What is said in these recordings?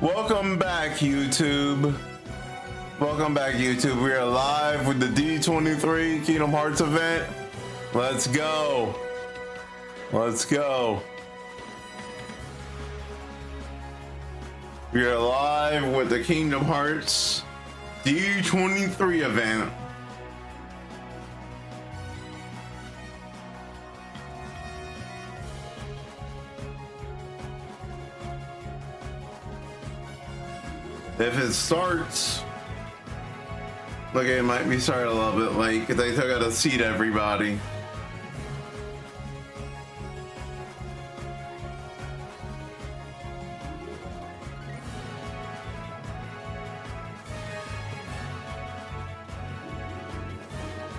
Welcome back, YouTube. Welcome back, YouTube. We are live with the D23 Kingdom Hearts event. Let's go. Let's go. We are live with the Kingdom Hearts D23 event. If it starts, look, it might be starting a little bit late because they took out a seat, everybody.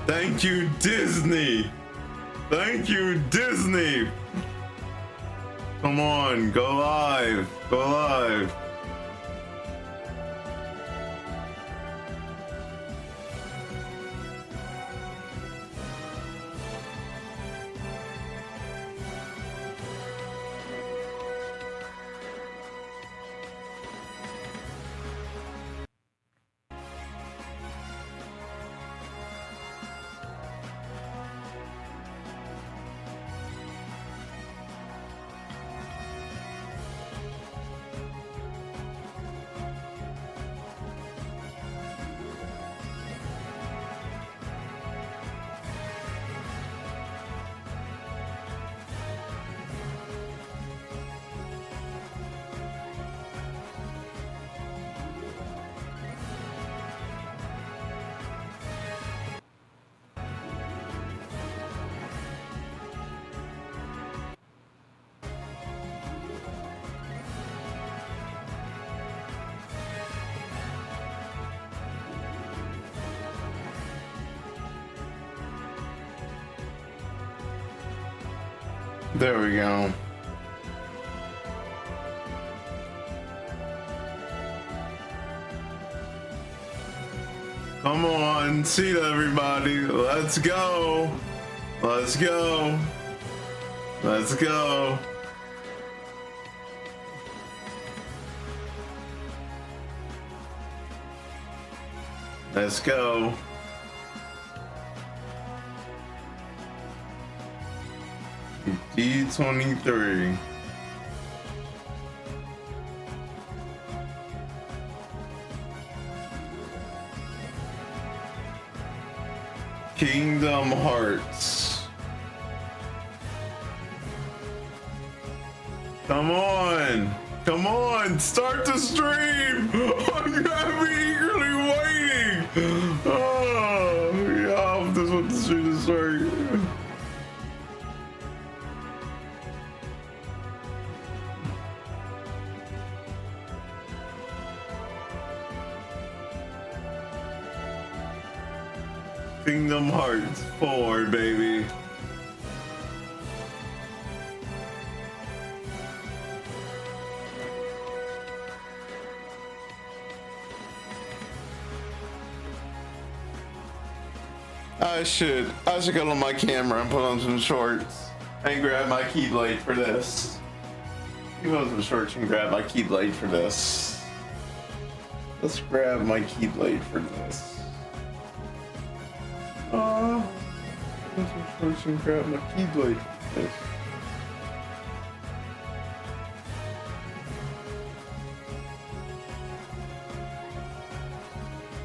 Thank you, Disney. Thank you, Disney. Come on, go live. Go live. There we go. Come on, seat everybody. Let's go. Let's go. Let's go. Let's go. D23. Kingdom Hearts. Come on. Come on. Start the stream. I'm eagerly waiting. Oh, yeah. This is what the stream is starting. Kingdom Hearts 4, baby. I should go on my camera and put on some shorts and grab my keyblade for this. You put on some shorts and grab my keyblade for this. Let's grab my keyblade for this. Some shorts and grab my keyblade for this.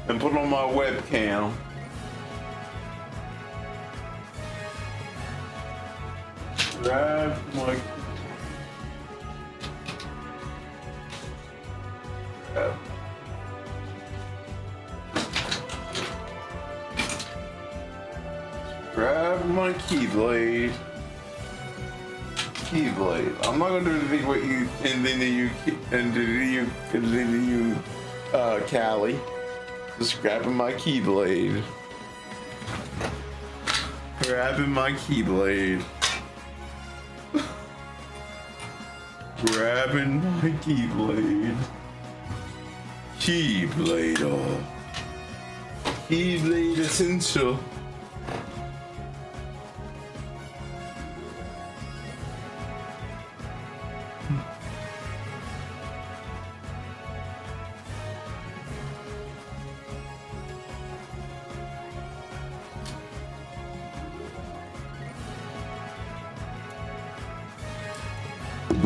And put on my webcam. Grab my grab my keyblade. Keyblade. I'm not gonna do anything with you and then you Callie. Just grabbing my keyblade. Grabbing my keyblade. Grabbing my keyblade. Keyblade, oh. Keyblade essential. I'm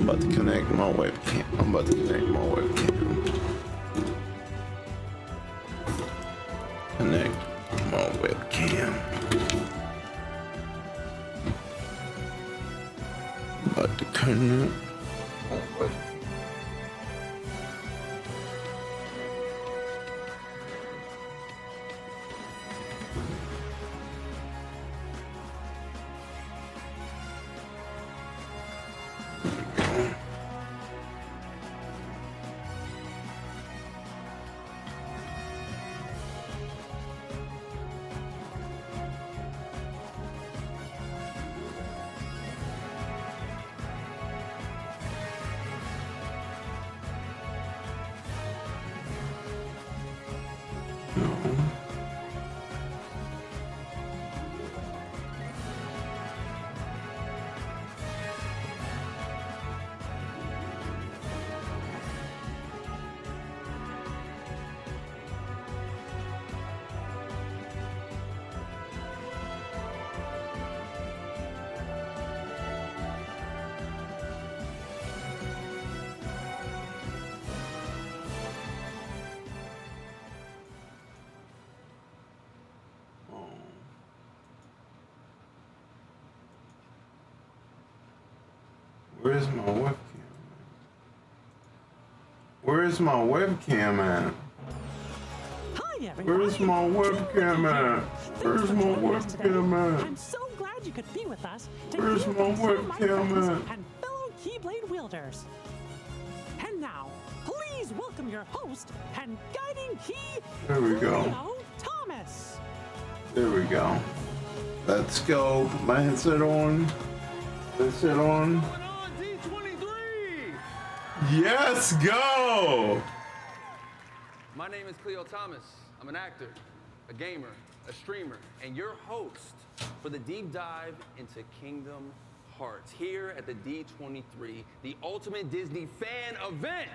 about to connect my webcam. Connect my webcam. About to connect my webcam. Where's my webcam? Where's my webcam at? Hi, everyone. Where's my webcam at? Where's my webcam at? I'm so glad you could be with us. Where's my webcam at? And fellow Keyblade wielders. And now, please welcome your host and guiding key, There we go. Cleo Thomas. There we go. Let's go. Put my headset on. Headset on. D23! Yes, go! My name is Cleo Thomas. I'm an actor, a gamer, a streamer, and your host for the deep dive into Kingdom Hearts here at the D23, the ultimate Disney fan event.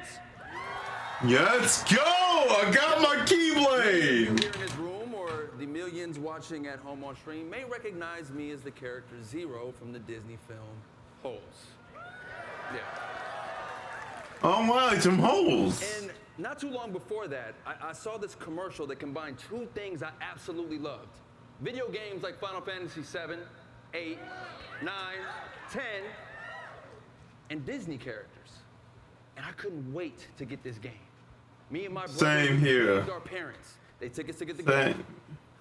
Let's go! I got my Keyblade! Here in this room, or the millions watching at home on stream, may recognize me as the character Zero from the Disney film Holes. Yeah. Oh wow, some holes! And not too long before that, I saw this commercial that combined two things I absolutely loved. Video games like Final Fantasy 7, 8, 9, 10, and Disney characters. And I couldn't wait to get this game. Me and my brother Same here. begged our parents. They took us to get the Same. game.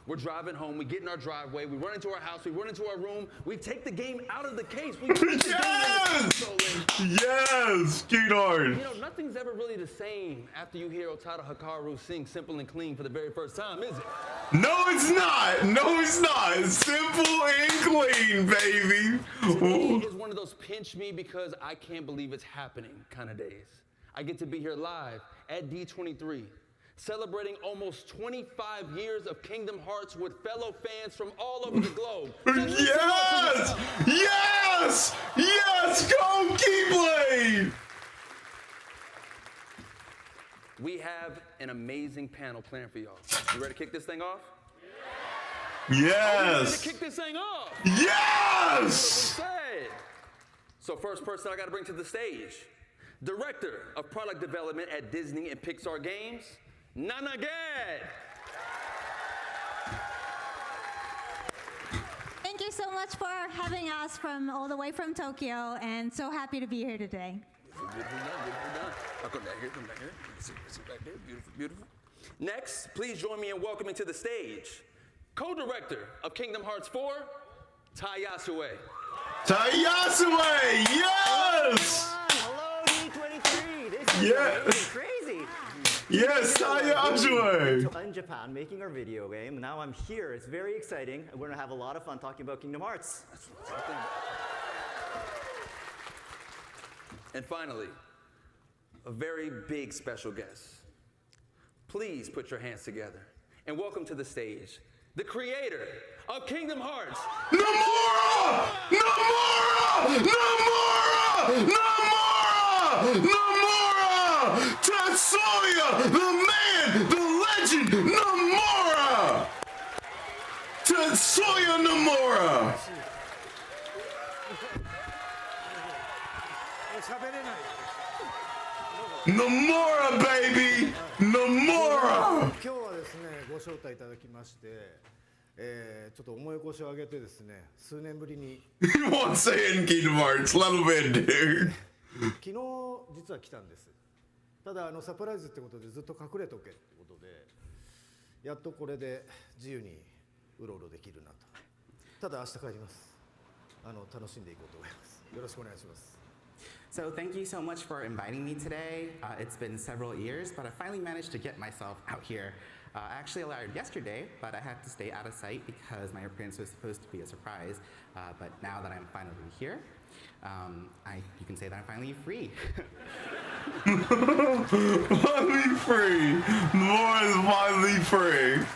We're driving home, we get in our driveway, we run into our house, we run into our room, we take the game out of the case. We put the game in the console and Yes! Sweetheart! you know, nothing's ever really the same after you hear Otada Hikaru sing Simple and Clean for the very first time, is it? No, it's not! No, it's not! It's simple and clean, baby! Today is one of those pinch me because I can't believe it's happening kind of days. I get to be here live at D23, celebrating almost 25 years of Kingdom Hearts with fellow fans from all over the globe. So listen up to Yes! the Yes! Yes! Go Keyblade! We have an amazing panel planned for y'all. You ready to kick this thing off? Ready to Yes! kick this thing off? Yes! Said. So first person I got to bring to the stage, Director of Product Development at Disney and Pixar Games, Nana Gad. Thank you so much for having us from all the way from Tokyo, and so happy to be here today. Beautiful done. I'll come back here, Sit back there, beautiful, beautiful. Next, please join me in welcoming to the stage, Co-Director of Kingdom Hearts 4, Tai Yasue. Tayasue! Yes! Hello, D23. This is Yeah. amazing, crazy. Yes, Tayasue! In Japan, making our video game. Now I'm here. It's very exciting. We're gonna have a lot of fun talking about Kingdom Hearts. And finally, a very big special guest. Please put your hands together and welcome to the stage, the creator of Kingdom Hearts, Nomura! Nomura! Nomura! Nomura! Nomura! Tetsuya! The man! The legend! Nomura! Tetsuya Nomura! 喋れない。 Nomura, baby! Nomura! 今日はですね、ご招待いただきまして、ちょっと重い腰を上げてですね、数年ぶりに He won't say it in Kingdom Hearts. Let him in, dude. 昨日実は来たんです。ただサプライズってことでずっと隠れとけってことで、やっとこれで自由にうろうろできるなと。ただ明日帰ります。楽しんでいこうと思います。よろしくお願いします。 So thank you so much for inviting me today. It's been several years, but I finally managed to get myself out here. I actually arrived yesterday, but I had to stay out of sight because my appearance was supposed to be a surprise. But now that I'm finally here, you can say that I'm finally free. Finally free. Nomura is finally free.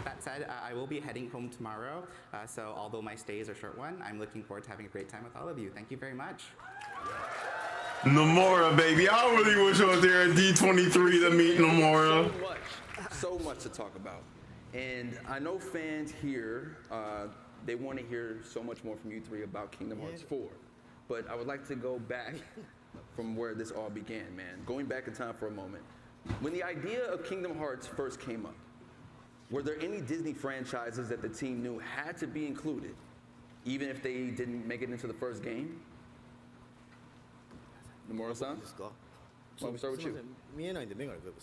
That said, I will be heading home tomorrow. So although my stay is a short one, I'm looking forward to having a great time with all of you. Thank you very much. Nomura, baby. I really wish I was there at D23 to meet Nomura. So much to talk about. And I know fans here, they want to hear so much more from you three about Kingdom Hearts 4. But I would like to go back from where this all began, man. Going back in time for a moment. When the idea of Kingdom Hearts first came up, were there any Disney franchises that the team knew had to be included, even if they didn't make it into the first game? Nomura-san? Why don't we start with you? 見えないんで眼鏡かけま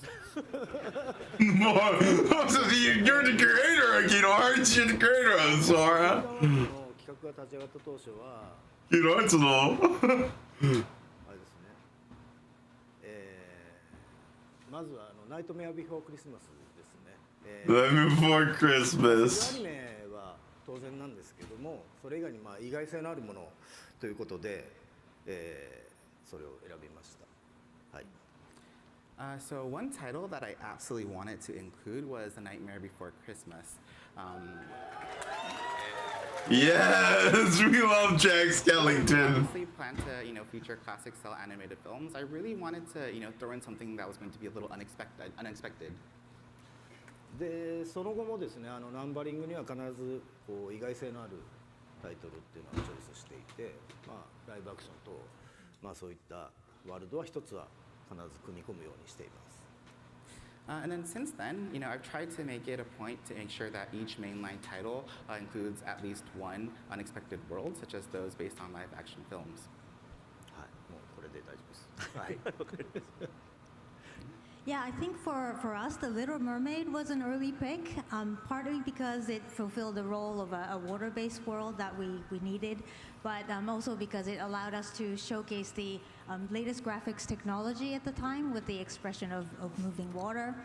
す。 You're the creator of Kingdom Hearts. You're the creator of Sora. 企画が立ち上がった当初は Kingdom Hearts のあれですね。まずはナイトメアビフォークリスマスですね。Let before ア Christmas. ニメは当然なんですけども、それ以外に意外性のあるものということで、それを選びました。はい。 So one title that I absolutely wanted to include was The Nightmare Before Christmas. Yes, we love Jack I Skellington. honestly plan to, feature classic style animated films. I really wanted to, throw in something that was going to be a little unexpected. で、その後もですね、ナンバリングには必ずこう意外性のあるタイトルっていうのをチョイスしていて、ライブアクションと、そういったワールドは一つは必ず組み込むようにしています。 And then since then, I've tried to make it a point to make sure that each mainline title includes at least one unexpected world, such as those based on live action films. はい、もうこれで大丈夫です。はい。 Yeah, I think for us, The Little Mermaid was an early pick, partly because it fulfilled the role of a water-based world that we needed, but also because it allowed us to showcase the latest graphics technology at the time with the expression of moving water.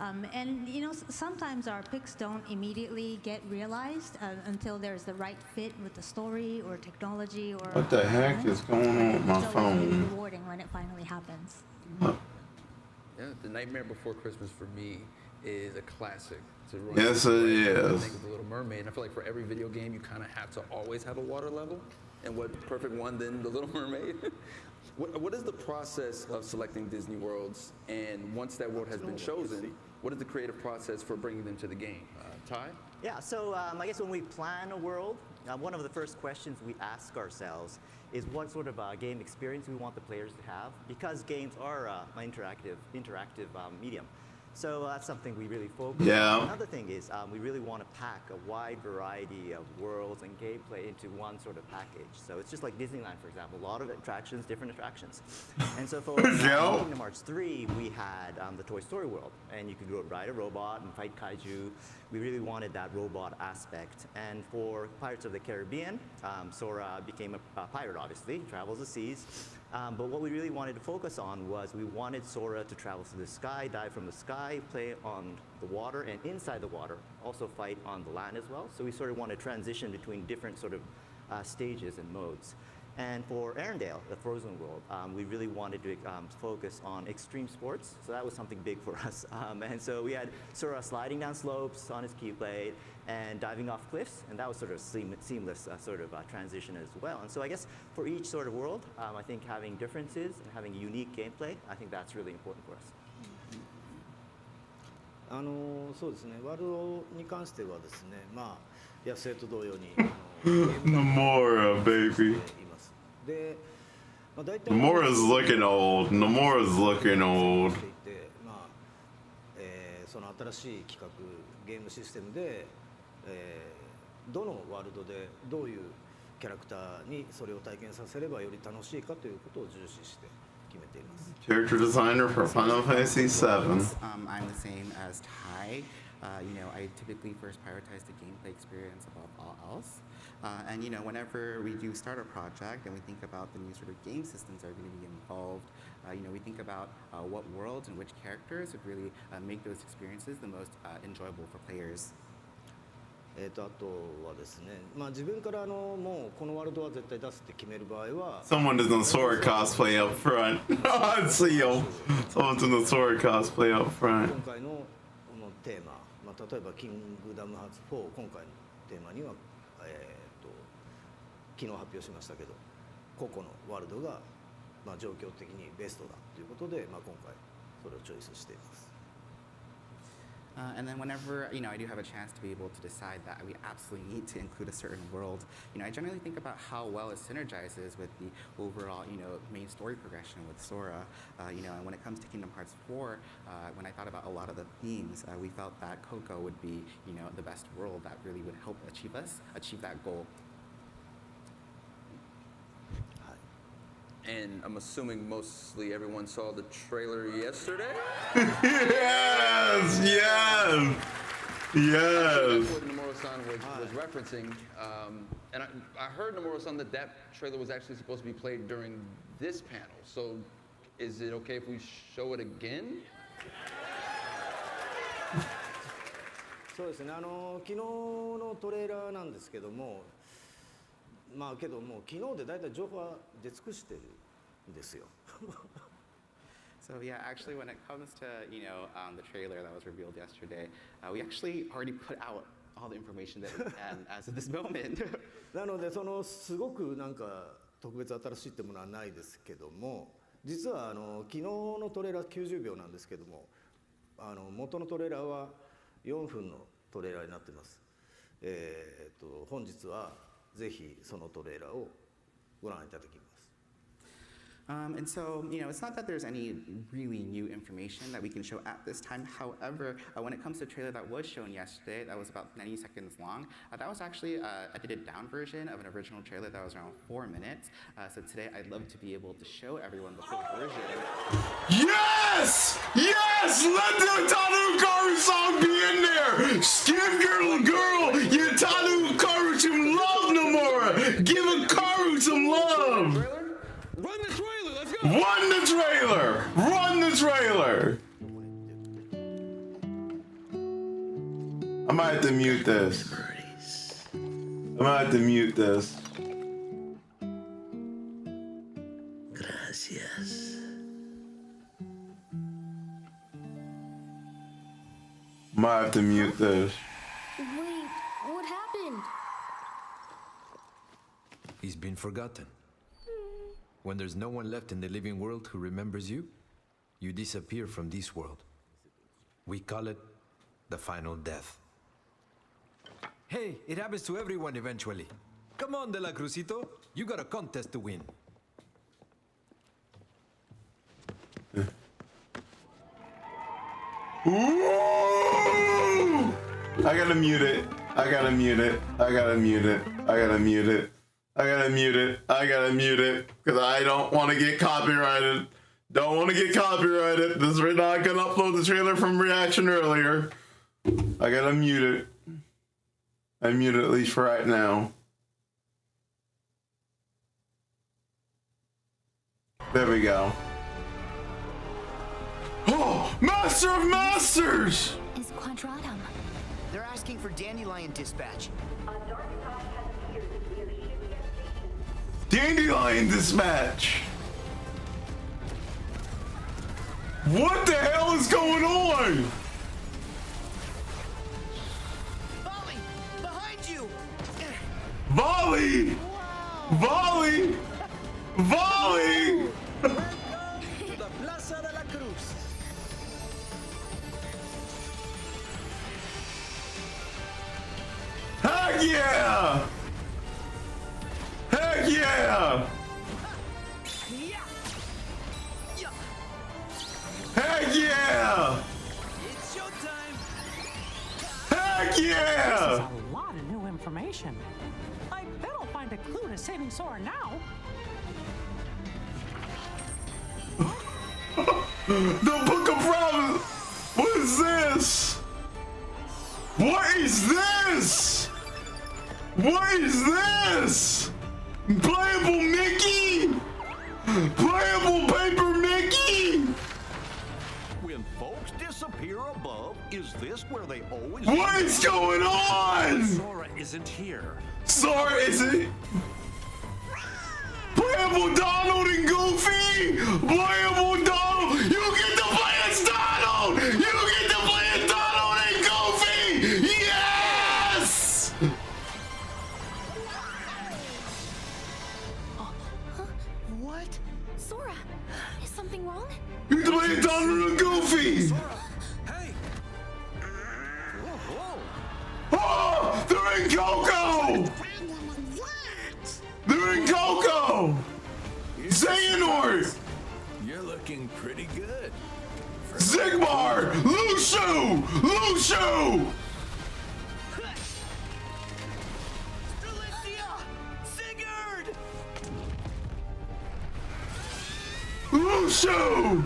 And sometimes our picks don't immediately get realized until there's the right fit with the story or technology or. What the heck is going on with my It's always really phone? rewarding when it finally happens. Yeah, The Nightmare Before Christmas for me is a classic. To run Yes, through. it I is. think of The Little Mermaid. And I feel like for every video game, you kind of have to always have a water level. And what perfect one than The Little Mermaid? What is the process of selecting Disney worlds? And once that world has been chosen, what is the creative process for bringing them to the game? Ty? Yeah, so I guess when we plan a world, one of the first questions we ask ourselves is what sort of game experience we want the players to have, because games are an interactive medium. So that's something we really focus Yeah. on. Another thing is we really want to pack a wide variety of worlds and gameplay into one sort of package. So it's just like Disneyland, for example, a lot of attractions, different attractions. And so for Yeah. Kingdom Hearts 3, we had the Toy Story world, and you could go ride a robot and fight kaiju. We really wanted that robot aspect. And for Pirates of the Caribbean, Sora became a pirate, obviously, travels the seas. But what we really wanted to focus on was we wanted Sora to travel through the sky, dive from the sky, play on the water, and inside the water, also fight on the land as well. So we sort of want to transition between different sort of stages and modes. And for Arendelle, the Frozen world, we really wanted to focus on extreme sports. So that was something big for us. And so we had Sora sliding down slopes on his Keyblade and diving off cliffs. And that was sort of seamless sort of transition as well. And so I guess for each sort of world, I think having differences and having unique gameplay, I think that's really important for us. そうですね、ワールドに関してはですね、まあ、野生と同様にNomura, baby. います。で、まあ、大体 Nomura's looking old. Nomura's looking old. していて、まあその新しい企画ゲームシステムで、どのワールドでどういうキャラクターにそれを体験させればより楽しいかということを重視して決めています。 Character designer for Final Fantasy VII. I'm the same as Ty. I typically first prioritize the gameplay experience above all else. And whenever we do start a project and we think about the new sort of game systems that are going to be involved, we think about what worlds and which characters would really make those experiences the most enjoyable for players. あとはですね、まあ、自分からもうこのワールドは絶対出すって決める場合は Someone does a sword cosplay up front. Seal. Someone's in the sword cosplay up front. 今回のテーマ、まあ、例えば「キングダムハーツ4」今回のテーマには、昨日発表しましたけど個々のワールドが、まあ、状況的にベストだということで、まあ、今回それをチョイスしています。And then whenever I do have a chance to be able to decide that we absolutely need to include a certain world, I generally think about how well it synergizes with the overall main story progression with Sora. And when it comes to Kingdom Hearts 4, when I thought about a lot of the themes, we felt that Coco would be the best world that really would help achieve that goal. And I'm assuming mostly everyone saw the trailer yesterday? Yes! Yes! Yes! That's what Nomura-san was referencing. And I heard Nomura-san that trailer was actually supposed to be played during this panel. So is it okay if we show it again? そうですね、昨日のトレーラーなんですけども、まあけどもう昨日で大体情報は出尽くしてるんですよ。So yeah, actually, when it comes to the trailer that was revealed yesterday, we actually already put out all the information that we can as of this moment. なのですごくなんか特別新しいってものはないですけども、実は昨日のトレーラー90秒なんですけども、元のトレーラーは4分のトレーラーになっています。本日はぜひそのトレーラーをご覧いただきます。And so, it's not that there's any really new information that we can show at this time. However, when it comes to the trailer that was shown yesterday, that was about 90 seconds long, that was actually a edited down version of an original trailer that was around 4 minutes. So today, I'd love to be able to show everyone the full version. Yes! Yes! Let the Tanu Karu song be in there! Give your girl your Tanu Karu some love, Nomura! Give a Karu some love! Run the trailer, let's go! Run the trailer! Run the trailer! I might have to mute this. I might have to mute this. Gracias. Might have to mute this. Wait, what happened? He's been forgotten. When there's no one left in the living world who remembers you, you disappear from this world. We call it the final death. Hey, it happens to everyone eventually. Come on, De La Cruzito. You got a contest to win. Ooh! I gotta mute it. I gotta mute it. I gotta mute it. I gotta mute it. I gotta mute it. I gotta mute it. Because I don't want to get copyrighted. Don't want to get copyrighted. This is not gonna upload the trailer from reaction earlier. I gotta mute it. I mute it at least for right now. There we go. Oh! Master of Masters! Is Quadratum? They're asking for Dandelion dispatch. Dandelion dispatch! What the hell is going on? Volley! Behind you! Volley! Volley! Volley! To the Plaza de la Cruz. Heck yeah! Heck yeah! Heck yeah! It's showtime! Heck This is yeah! a lot of new information. I bet I'll find a clue to saving Sora now. The Book of Promise! What is this? What is this? What is this? Playable Mickey? Playable Paper Mickey? When folks disappear above, is this where they always What is going on? Sora isn't here. Sora isn't. Playable Donald and Goofy! Playable Donald! You get to play as Donald! You get to play as Donald and Goofy! Yes! What? Sora, is something wrong? You get to play as Donald and Goofy! Hey! Oh! They're in Coco! They're in Coco! Xehanort! You're looking pretty good. Zigbar! Lushu! Lushu! Delicia! Sigurd! Lushu!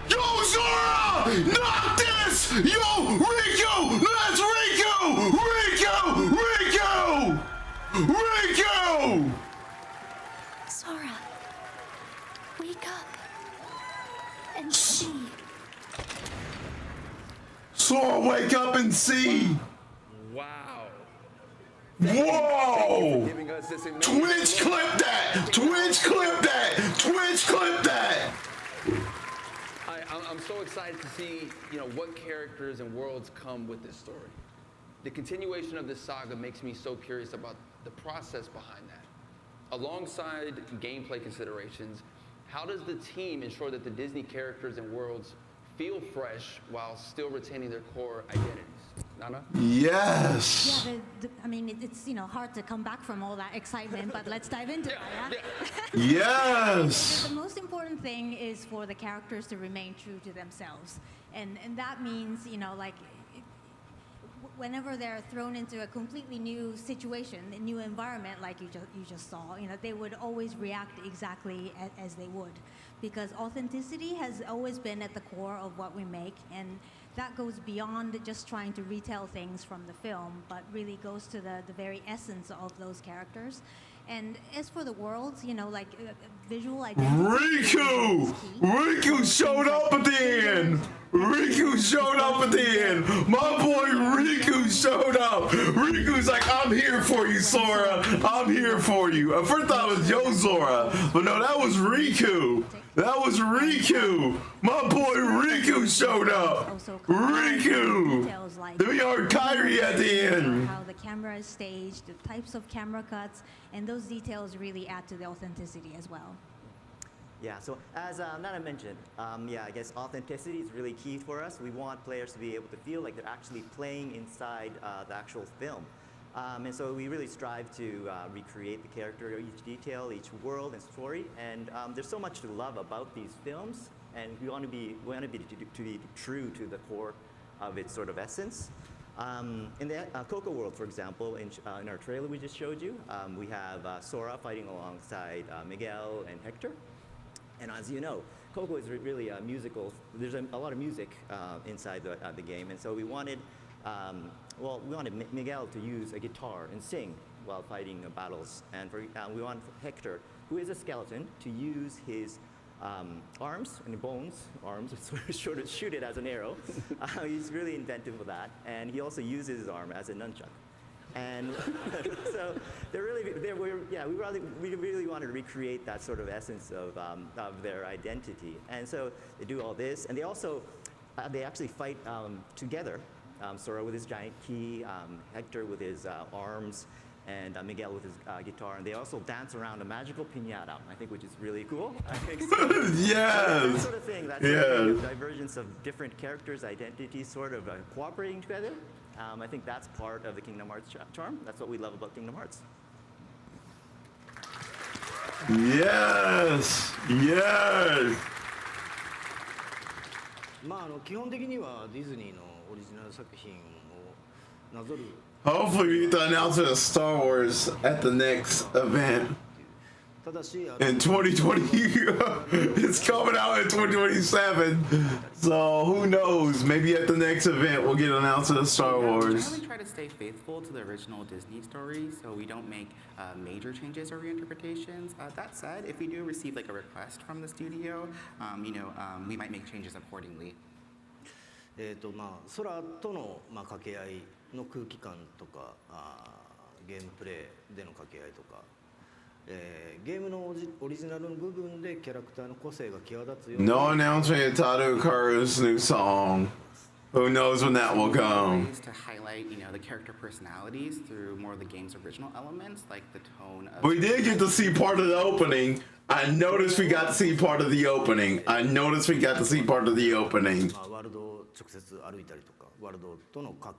Yo, Zora! Not this! Yo, Riku! That's Riku! Riku! Riku! Riku! Sora, wake up and see. Sora, wake up and see! Wow. Whoa! Giving us this amazing Twitch clip that! Twitch clip that! Twitch clip that! I'm so excited to see, what characters and worlds come with this story. The continuation of this saga makes me so curious about the process behind that. Alongside gameplay considerations, how does the team ensure that the Disney characters and worlds feel fresh while still retaining their core identities? Nana? Yes! Yeah, I mean, it's hard to come back from all that excitement, but let's dive into it. Yeah? Yes! The most important thing is for the characters to remain true to themselves, and that means whenever they're thrown into a completely new situation, a new environment, like you just saw, they would always react exactly as they would, because authenticity has always been at the core of what we make, and that goes beyond just trying to retell things from the film, but really goes to the very essence of those characters. And as for the worlds, visual identity. Riku! Riku showed up at the end! Riku showed up at the end! My boy Riku showed up! Riku's like, I'm here for you, Sora! I'm here for you! At first I thought it was Yo Zora, but no, that was Riku! That was Riku! My boy Riku showed up! Riku! Then we heard Kairi at the end! How the camera is staged, the types of camera cuts, and those details really add to the authenticity as well. Yeah, so as Nana mentioned, I guess authenticity is really key for us. We want players to be able to feel like they're actually playing inside the actual film. And so we really strive to recreate the character, each detail, each world and story. And there's so much to love about these films, and we want to be true to the core of its sort of essence. In the Coco world, for example, in our trailer we just showed you, we have Sora fighting alongside Miguel and Hector. And as you know, Coco is really a musical. There's a lot of music inside the game, and so we wanted, Miguel to use a guitar and sing while fighting battles, and we want Hector, who is a skeleton, to use his arms and arms, sort of shoot it as an arrow. He's really inventive with that, and he also uses his arm as a nunchuck. And so we really wanted to recreate that sort of essence of their identity. And so they do all this, and they also they actually fight together. Sora with his giant key, Hector with his arms, and Miguel with his guitar, and they also dance around a magical piñata, I think, which is really cool. I think so. Yes. That sort of thing, that Yes. sort of thing of divergence of different characters' identities sort of cooperating together. I think that's part of the Kingdom Hearts charm. That's what we love about Kingdom Hearts. Yes. Yes. まあ基本的にはディズニーのオリジナル作品をなぞる Hopefully we get the announcement of Star Wars at the next event ただし in 2020. It's coming out in 2027. So who knows? Maybe at the next event we'll get an announcement of Star We Wars. generally try to stay faithful to the original Disney story, so we don't make major changes or reinterpretations. That said, if we do receive like a request from the studio, we might make changes accordingly. まあ空との掛け合いの空気感とかゲームプレイでの掛け合いとか、ゲームのオリジナルの部分でキャラクターの個性が際立つように No announcement of Tadeu Karu's new song. Who knows when that will come? Ways to highlight, the character personalities through more of the game's original elements, like the tone of. We did get to see part of the opening. I noticed we got to see part of the opening. ワールドを直接歩いたりとかワールドとの関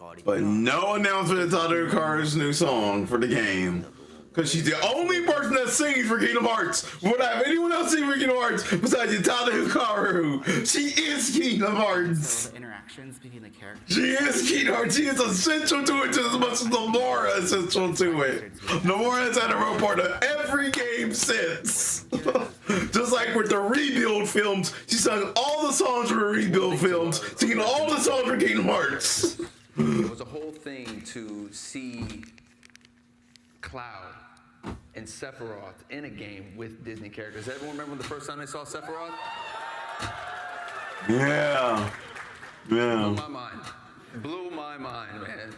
わり But no announcement of Tadeu Karu's new song for the game. Because she's the only person that sings for Kingdom Hearts. Would I have anyone else sing for Kingdom Hearts besides Tadeu Karu? She is Kingdom Hearts. So the interactions between the characters. She is Kingdom Hearts. She is essential to it just as much as Nomura is essential to it. Nomura has had a real part of every game since. Just like with the Rebuild films, she sung all the songs for the Rebuild films, singing all the songs for Kingdom Hearts. It was a whole thing to see Cloud and Sephiroth in a game with Disney characters. Everyone remember the first time they saw Sephiroth? Yeah. Blew my mind, man.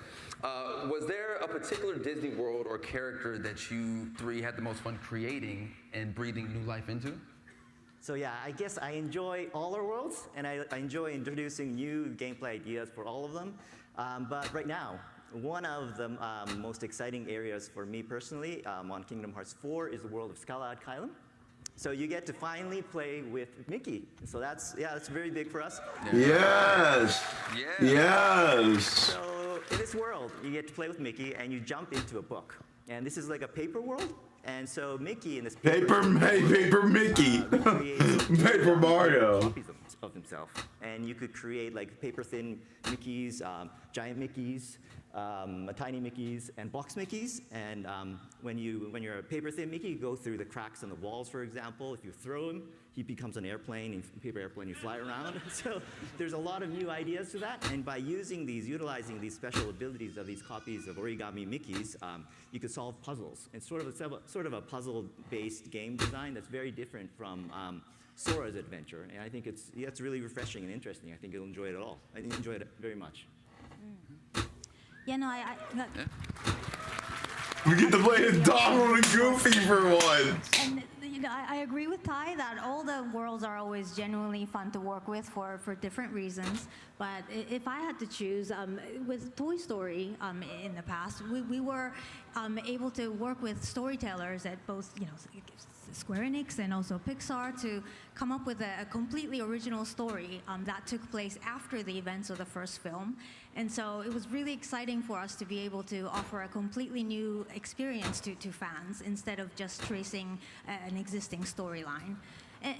Was there a particular Disney world or character that you three had the most fun creating and breathing new life into? So yeah, I guess I enjoy all our worlds, and I enjoy introducing new gameplay ideas for all of them. But right now, one of the most exciting areas for me personally on Kingdom Hearts 4 is the world of Scarlet Island. So you get to finally play with Mickey. So that's very big for us. Yes. Yes. So in this world, you get to play with Mickey, and you jump into a book. And this is like a paper world. And so Mickey in this paper Mickey, Paper Mario, copies of himself, and you could create like paper thin Mickeys, giant Mickeys, tiny Mickeys, and box Mickeys. And when you're a paper thin Mickey, you go through the cracks in the walls, for example. If you throw him, he becomes an airplane, a paper airplane, you fly around. So there's a lot of new ideas to that. And by utilizing these special abilities of these copies of origami Mickeys, you could solve puzzles. It's sort of a puzzle-based game design that's very different from Sora's adventure. And I think it's really refreshing and interesting. I think you'll enjoy it all. I enjoyed it very much. Yeah, no, we get to play as Donald and Goofy for once. And I agree with Ty that all the worlds are always genuinely fun to work with for different reasons. But if I had to choose, with Toy Story in the past, we were able to work with storytellers at both, Square Enix and also Pixar to come up with a completely original story that took place after the events of the first film. And so it was really exciting for us to be able to offer a completely new experience to fans instead of just tracing an existing storyline.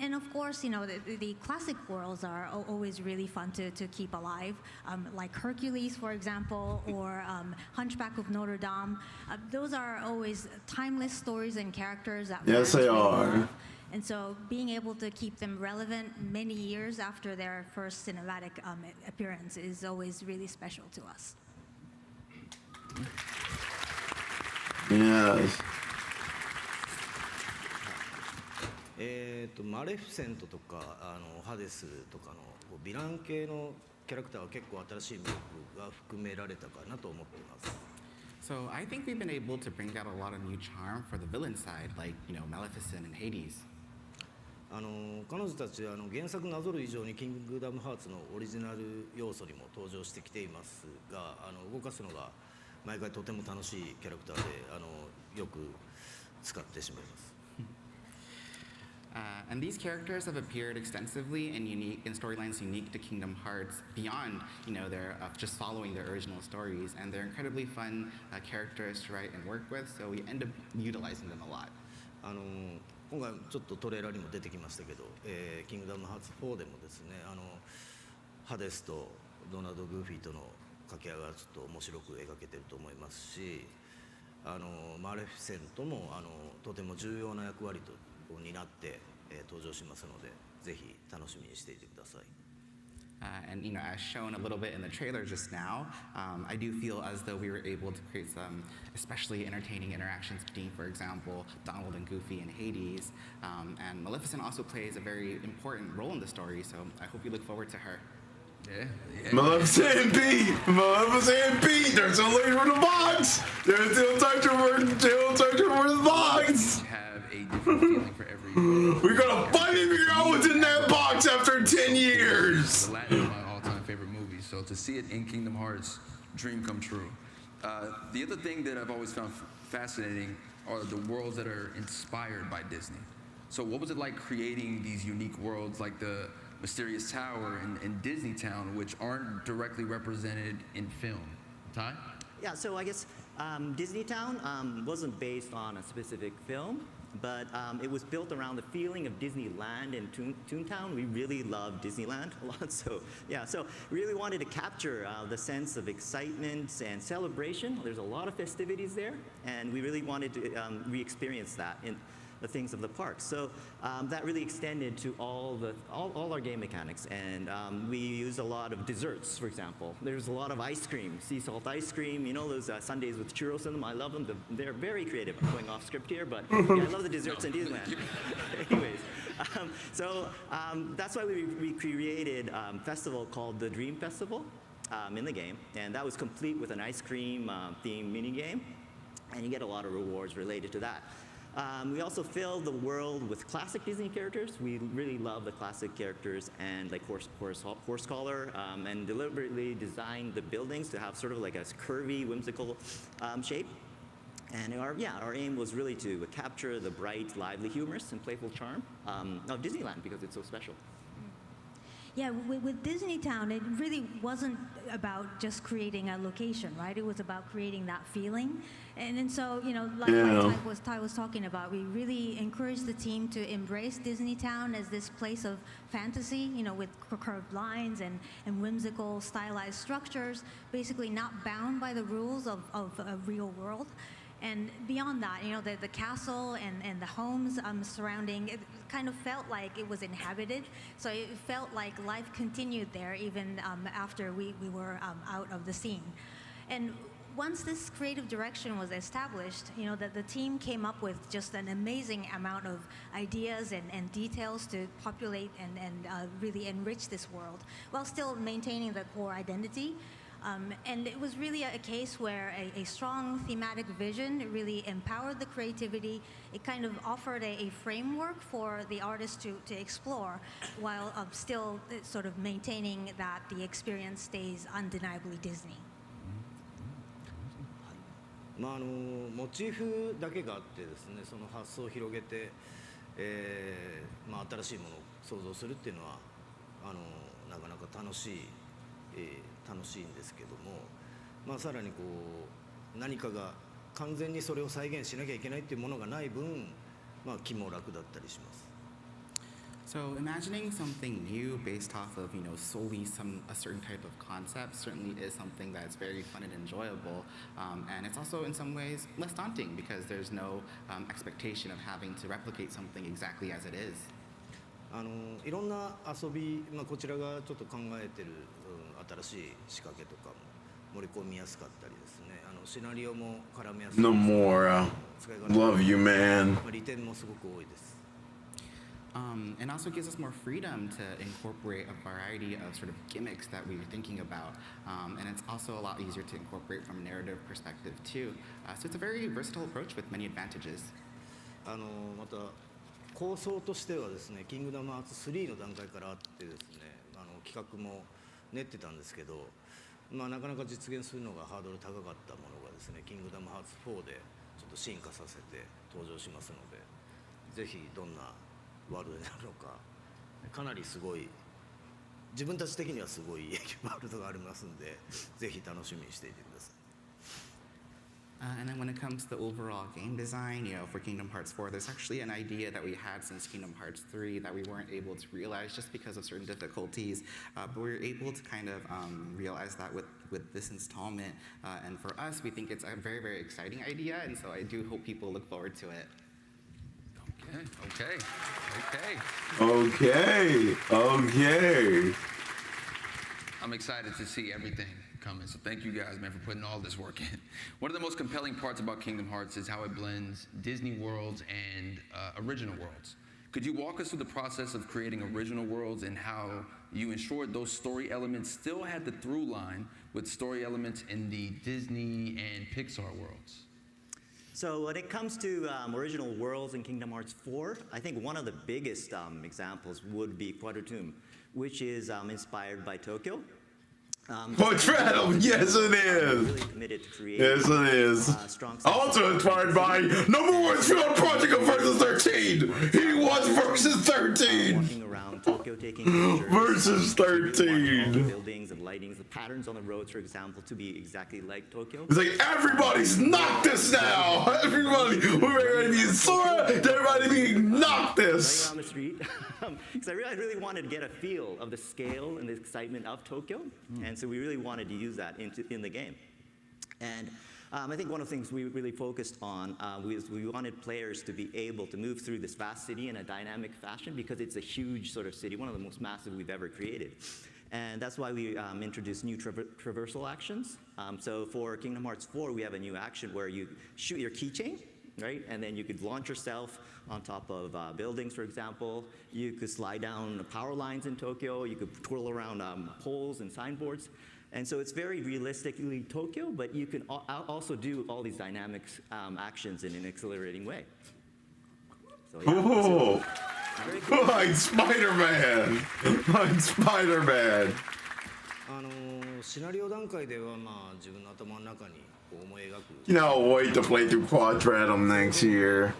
And of course, the classic worlds are always really fun to keep alive, like Hercules, for example, or Hunchback of Notre Dame. Those are always timeless stories and characters that yes, they are. Love. And so being able to keep them relevant many years after their first cinematic appearance is always really special to us. Yes. マレフィセントとかハデスとかのヴィラン系のキャラクターは結構新しい魅力が含められたかなと思っています。So I think we've been able to bring out a lot of new charm for the villain side, like Maleficent and Hades. 彼女たちは原作なぞる以上にキングダムハーツのオリジナル要素にも登場してきていますが動かすのが毎回とても楽しいキャラクターでよく使ってしまいます。And these characters have appeared extensively in storylines unique to Kingdom Hearts beyond, their just following their original stories, and they're incredibly fun characters to write and work with. So we end up utilizing them a lot. 今回ちょっとトレーラーにも出てきましたけど、キングダムハーツ4でもですね、ハデスとドナルド・グーフィーとの掛け合いがちょっと面白く描けてると思いますし、マレフィセントもとても重要な役割を担って、登場しますので、ぜひ楽しみにしていてください。And as shown a little bit in the trailer just now, I do feel as though we were able to create some especially entertaining interactions between, for example, Donald and Goofy and Hades. And Maleficent also plays a very important role in the story, so I hope you look forward to her. Yeah. Maleficent and Pete! Maleficent and Pete! They're still waiting for the box! They're still searching for the box! Have a different feeling for every. We're gonna finally figure out what's in that box after 10 years! Aladdin is my all-time favorite movie, so to see it in Kingdom Hearts, dream come true. The other thing that I've always found fascinating are the worlds that are inspired by Disney. So what was it like creating these unique worlds like the Mysterious Tower in Disney Town, which aren't directly represented in film? Ty? Yeah, so I guess Disney Town wasn't based on a specific film, but it was built around the feeling of Disneyland and Toontown. We really love Disneyland a lot, so yeah, so we really wanted to capture the sense of excitement and celebration. There's a lot of festivities there, and we really wanted to re-experience that in the things of the park. So that really extended to all our game mechanics, and we used a lot of desserts, for example. There's a lot of ice cream, sea salt ice cream, those sundaes with churros in them. I love them. They're very creative. I'm going off script here, but yeah, I love the desserts in Disneyland. Anyways, so that's why we created a festival called the Dream Festival in the game, and that was complete with an ice cream themed mini game, and you get a lot of rewards related to that. We also filled the world with classic Disney characters. We really love the classic characters, and like horse collar, and deliberately designed the buildings to have sort of like a curvy, whimsical shape. And our aim was really to capture the bright, lively, humorous, and playful charm of Disneyland because it's so special. Yeah, with Disney Town, it really wasn't about just creating a location, right? It was about creating that feeling. And so, like Ty was talking about, we really encouraged the team to embrace Disney Town as this place of fantasy, with curved lines and whimsical, stylized structures, basically not bound by the rules of a real world. And beyond that, the castle and the homes surrounding, it kind of felt like it was inhabited. So it felt like life continued there even after we were out of the scene. And once this creative direction was established, the team came up with just an amazing amount of ideas and details to populate and really enrich this world while still maintaining the core identity. And it was really a case where a strong thematic vision really empowered the creativity. It kind of offered a framework for the artist to explore while still sort of maintaining that the experience stays undeniably Disney. モチーフだけがあってですね、その発想を広げて、新しいものを創造するっていうのはなかなか楽しいんですけども、さらに何かが完全にそれを再現しなきゃいけないっていうものがない分、気も楽だったりします。So imagining something new based off of, solely a certain type of concept certainly is something that's very fun and enjoyable. And it's also in some ways less daunting because there's no expectation of having to replicate something exactly as it is. いろんな遊び、こちらがちょっと考えてる、新しい仕掛けとかも盛り込みやすかったりですね、シナリオも絡めやすい。No more. Love you, man. 利点もすごく多いです。And also gives us more freedom to incorporate a variety of sort of gimmicks that we were thinking about. And it's also a lot easier to incorporate from a narrative perspective too. So it's a very versatile approach with many advantages. また構想としてはですね、キングダムハーツ3の段階からあってですね、企画も練ってたんですけど、まあ、なかなか実現するのがハードル高かったものがですね、キングダムハーツ4でちょっと進化させて登場しますので、ぜひどんなワールドになるのか、かなりすごい、自分たち的にはすごいワールドがありますんで、ぜひ楽しみにしていてください。And then when it comes to the overall game design, for Kingdom Hearts 4, there's actually an idea that we had since Kingdom Hearts 3 that we weren't able to realize just because of certain difficulties. But we were able to kind of realize that with this installment. And for us, we think it's a very, very exciting idea. And so I do hope people look forward to it. Okay. I'm excited to see everything coming. So thank you guys, man, for putting all this work in. One of the most compelling parts about Kingdom Hearts is how it blends Disney worlds and original worlds. Could you walk us through the process of creating original worlds and how you ensured those story elements still had the through line with story elements in the Disney and Pixar worlds? So when it comes to original worlds in Kingdom Hearts 4, I think one of the biggest examples would be Quadrotomb, which is inspired by Tokyo. Quadrotomb, yes it is. Really committed to create, yes it is. Also inspired by #1 field project of versus 13. He was versus 13. Walking around Tokyo taking pictures. Versus 13. Buildings and lightings, the patterns on the roads, for example, to be exactly like Tokyo. It's like everybody's Noctis now. Everybody, we're ready to be Sora. Everybody being Noctis. On the street, because I really wanted to get a feel of the scale and the excitement of Tokyo, and so we really wanted to use that in the game. And I think one of the things we really focused on was we wanted players to be able to move through this vast city in a dynamic fashion because it's a huge sort of city, one of the most massive we've ever created. And that's why we introduced new traversal actions. So for Kingdom Hearts 4, we have a new action where you shoot your keychain, right? And then you could launch yourself on top of buildings, for example. You could slide down the power lines in Tokyo. You could twirl around poles and signboards. And so it's very realistically Tokyo, but you can also do all these dynamic actions in an accelerating way. So, yeah, like Spider-Man. Like Spider-Man. シナリオ段階ではまあ自分の頭の中にこう思い描く。You know, wait to play through Quadrotomb next year.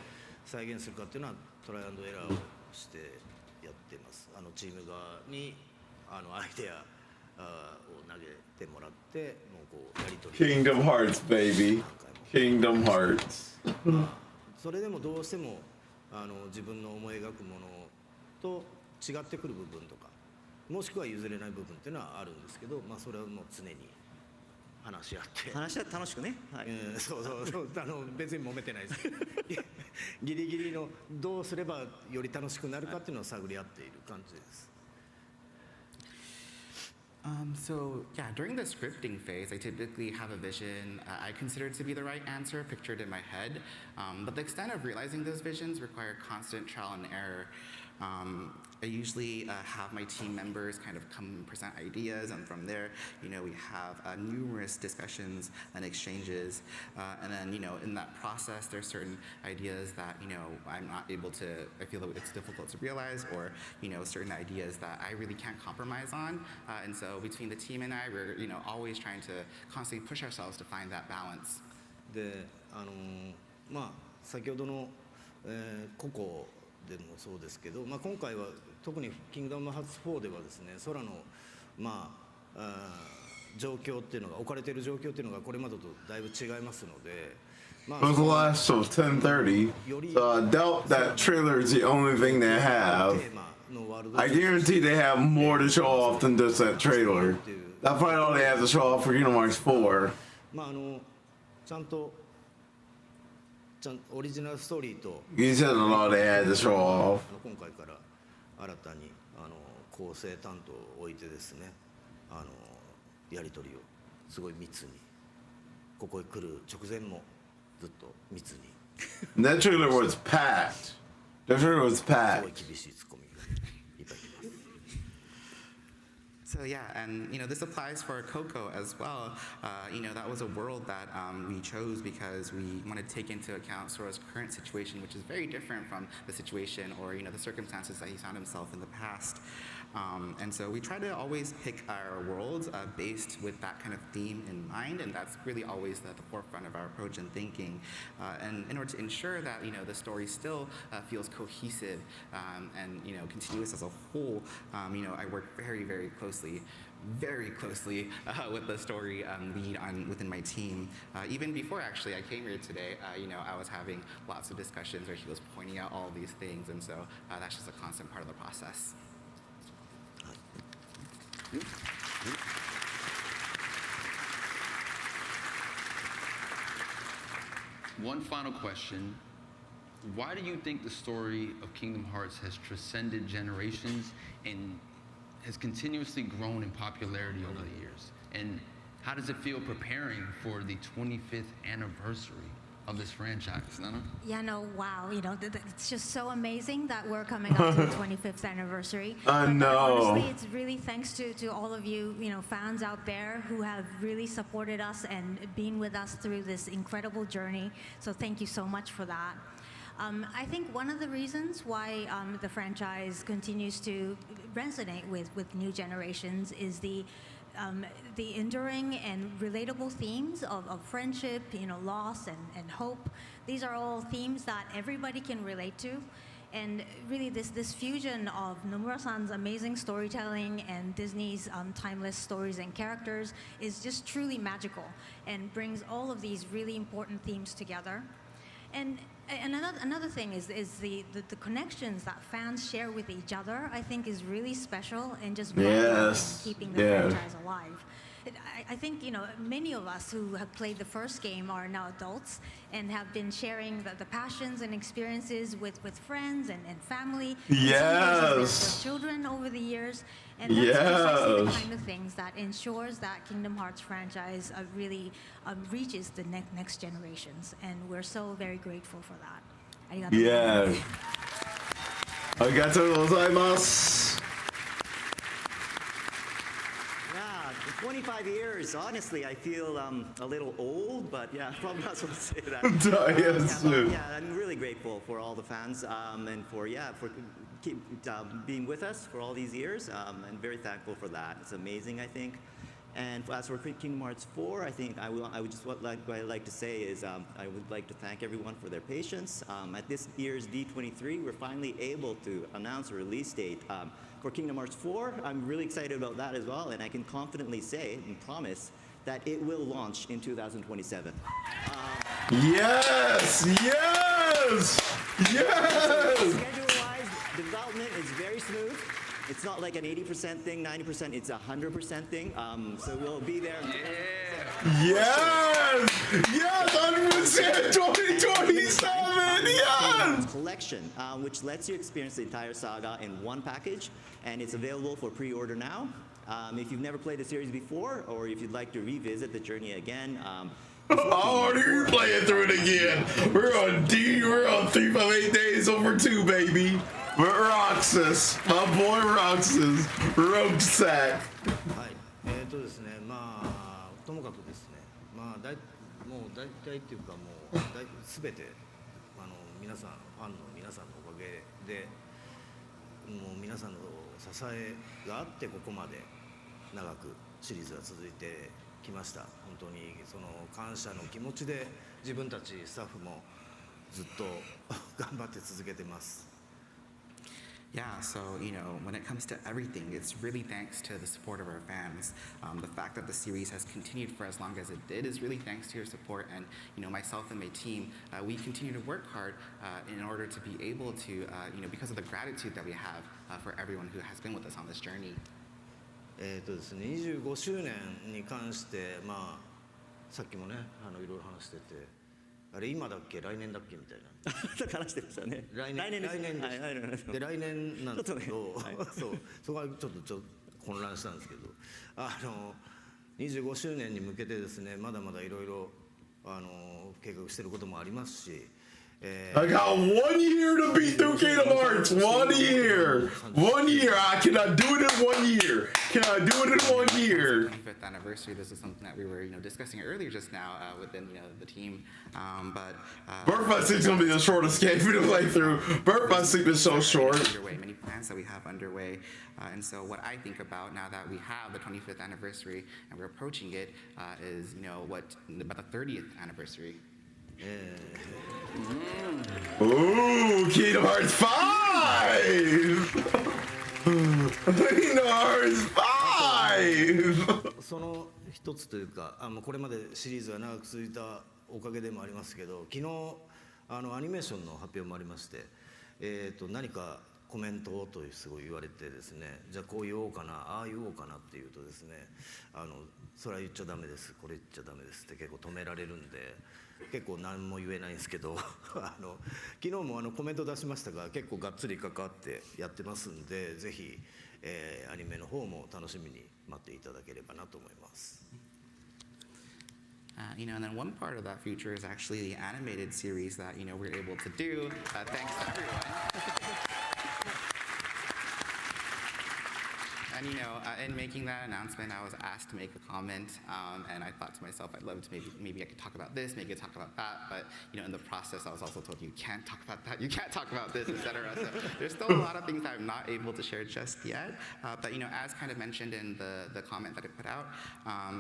再現するかっていうのはトライアンドエラーをしてやってます。チーム側にアイデアを投げてもらってもうこうやり取り。Kingdom Hearts, baby. Kingdom Hearts. それでもどうしても自分の思い描くものと違ってくる部分とか、もしくは譲れない部分っていうのはあるんですけど、まあそれはもう常に話し合って楽しくね、はい、そう別に揉めてないですギリギリのどうすればより楽しくなるかっていうのを探り合っている感じです。So yeah, during the scripting phase, I typically have a vision I consider to be the right answer pictured in my head, but the extent of realizing those visions require constant trial and error. I usually have my team members kind of come and present ideas, and from there, we have numerous discussions and exchanges, and then, in that process, there's certain ideas that, I'm not able to, I feel that it's difficult to realize, or, certain ideas that I really can't compromise on, and so between the team and I, we're, always trying to constantly push ourselves to find that balance. で、まあ先ほどの、ココでもそうですけど、まあ、今回は特にキングダムハーツ4ではですね、空のまあ状況っていうのが置かれている状況っていうのがこれまでとだいぶ違いますので。It was the last of 10:30, so I doubt that trailer is the only thing they have. I guarantee they have more to show off than just that trailer. That's probably all they have to show off for Kingdom Hearts 4. まあちゃんとオリジナルストーリーと You said all they had to show off. 今回から新たに構成担当を置いてですね、やり取りをすごい密にここへ来る直前もずっと密に。That trailer was packed. That trailer was packed. すごい厳しいツッコミがいっぱい来ます。So yeah, and this applies for Coco as well. That was a world that we chose because we wanted to take into account Sora's current situation, which is very different from the situation or the circumstances that he found himself in the past. And so we try to always pick our worlds based with that kind of theme in mind, and that's really always at the forefront of our approach and thinking. And in order to ensure that the story still feels cohesive and continuous as a whole, I work very closely with the story lead within my team. Even before actually I came here today, I was having lots of discussions where he was pointing out all these things, and so that's just a constant part of the process. One final question. Why do you think the story of Kingdom Hearts has transcended generations and has continuously grown in popularity over the years? And how does it feel preparing for the 25th anniversary of this franchise, Nana? Yeah, no, wow. It's just so amazing that we're coming up to the 25th anniversary. I know. Honestly, it's really thanks to all of you, fans out there who have really supported us and been with us through this incredible journey. So thank you so much for that. I think one of the reasons why the franchise continues to resonate with new generations is the enduring and relatable themes of friendship, loss and hope. These are all themes that everybody can relate to. And really this fusion of Nomura-san's amazing storytelling and Disney's timeless stories and characters is just truly magical and brings all of these really important themes together. And another thing is the connections that fans share with each other, I think, is really special and just vital in keeping the franchise alive. I think many of us who have played the first game are now adults and have been sharing the passions and experiences with friends and family. Yes. With children over the years. And that's precisely the kind of things that ensures that Kingdom Hearts franchise really reaches the next generations. And we're so very grateful for that. Yeah. Arigatou gozaimasu. Yeah, 25 years. Honestly, I feel a little old, but yeah, probably not supposed to say that. Yeah, I'm really grateful for all the fans and for keep being with us for all these years. And very thankful for that. It's amazing, I think. And as for Kingdom Hearts 4, I think what I'd like to say is I would like to thank everyone for their patience. At this year's D23, we're finally able to announce a release date for Kingdom Hearts 4. I'm really excited about that as well, and I can confidently say and promise that it will launch in 2027. Yes! Schedule-wise, development is very smooth. It's not like an 80% thing, 90%, it's a 100% thing. So we'll be there. Yes! 100% 2027! Yes! Collection, which lets you experience the entire saga in one package, and it's available for pre-order now. If you've never played the series before, or if you'd like to revisit the journey again, I want to play it through it again. We're on 3 of 8 days over 2, baby. But Roxas, my boy Roxas, Rucksack. ですね、ともかくですね、もう大体っていうか全て皆さんファンの皆さんのおかげで、もう皆さんの支えがあってここまで長くシリーズが続いてきました。本当にその感謝の気持ちで自分たちスタッフもずっと頑張って続けてます。Yeah, so, when it comes to everything, it's really thanks to the support of our fans. The fact that the series has continued for as long as it did is really thanks to your support. And, myself and my team, we continue to work hard in order to be able to, because of the gratitude that we have for everyone who has been with us on this journey. ですね、25周年に関して、さっきもね、いろいろ話してて、あれ今だっけ来年だっけみたいな話してましたね。来年ですで来年なんですけど、そこはちょっと混乱したんですけど、25周年に向けてですね、まだまだいろいろ計画してることもありますし、I got 1 year to beat through Kingdom Hearts. 1 year. 1 year. I cannot do it in 1 year. Can I do it in 1 year? 25th anniversary. This is something that we were, discussing earlier just now within, the team. Birth by Sleep is gonna be the shortest game for the playthrough. Birth by Sleep is so short. Many plans that we have underway, and so what I think about now that we have the 25th anniversary and we're approaching it is, about the 30th anniversary. Ooh, Kingdom Hearts 5! Kingdom Hearts 5! その一つというか、これまでシリーズが長く続いたおかげでもありますけど、昨日アニメーションの発表もありまして、何かコメントをとすごい言われてですね、じゃあこう言おうかな、ああ言おうかなっていうとですね、それは言っちゃダメです、これ言っちゃダメですって結構止められるんで、結構何も言えないんですけど昨日もコメント出しましたが結構がっつり関わってやってますんで、ぜひ、アニメの方も楽しみに待っていただければなと思います。And then one part of that future is actually the animated series that, we're able to do. Thanks to everyone. And in making that announcement, I was asked to make a comment, and I thought to myself, I'd love to maybe I could talk about this, maybe I could talk about that, but in the process, I was also told you can't talk about that, you can't talk about this, etc. So there's still a lot of things that I'm not able to share just yet. But as kind of mentioned in the comment that I put out, I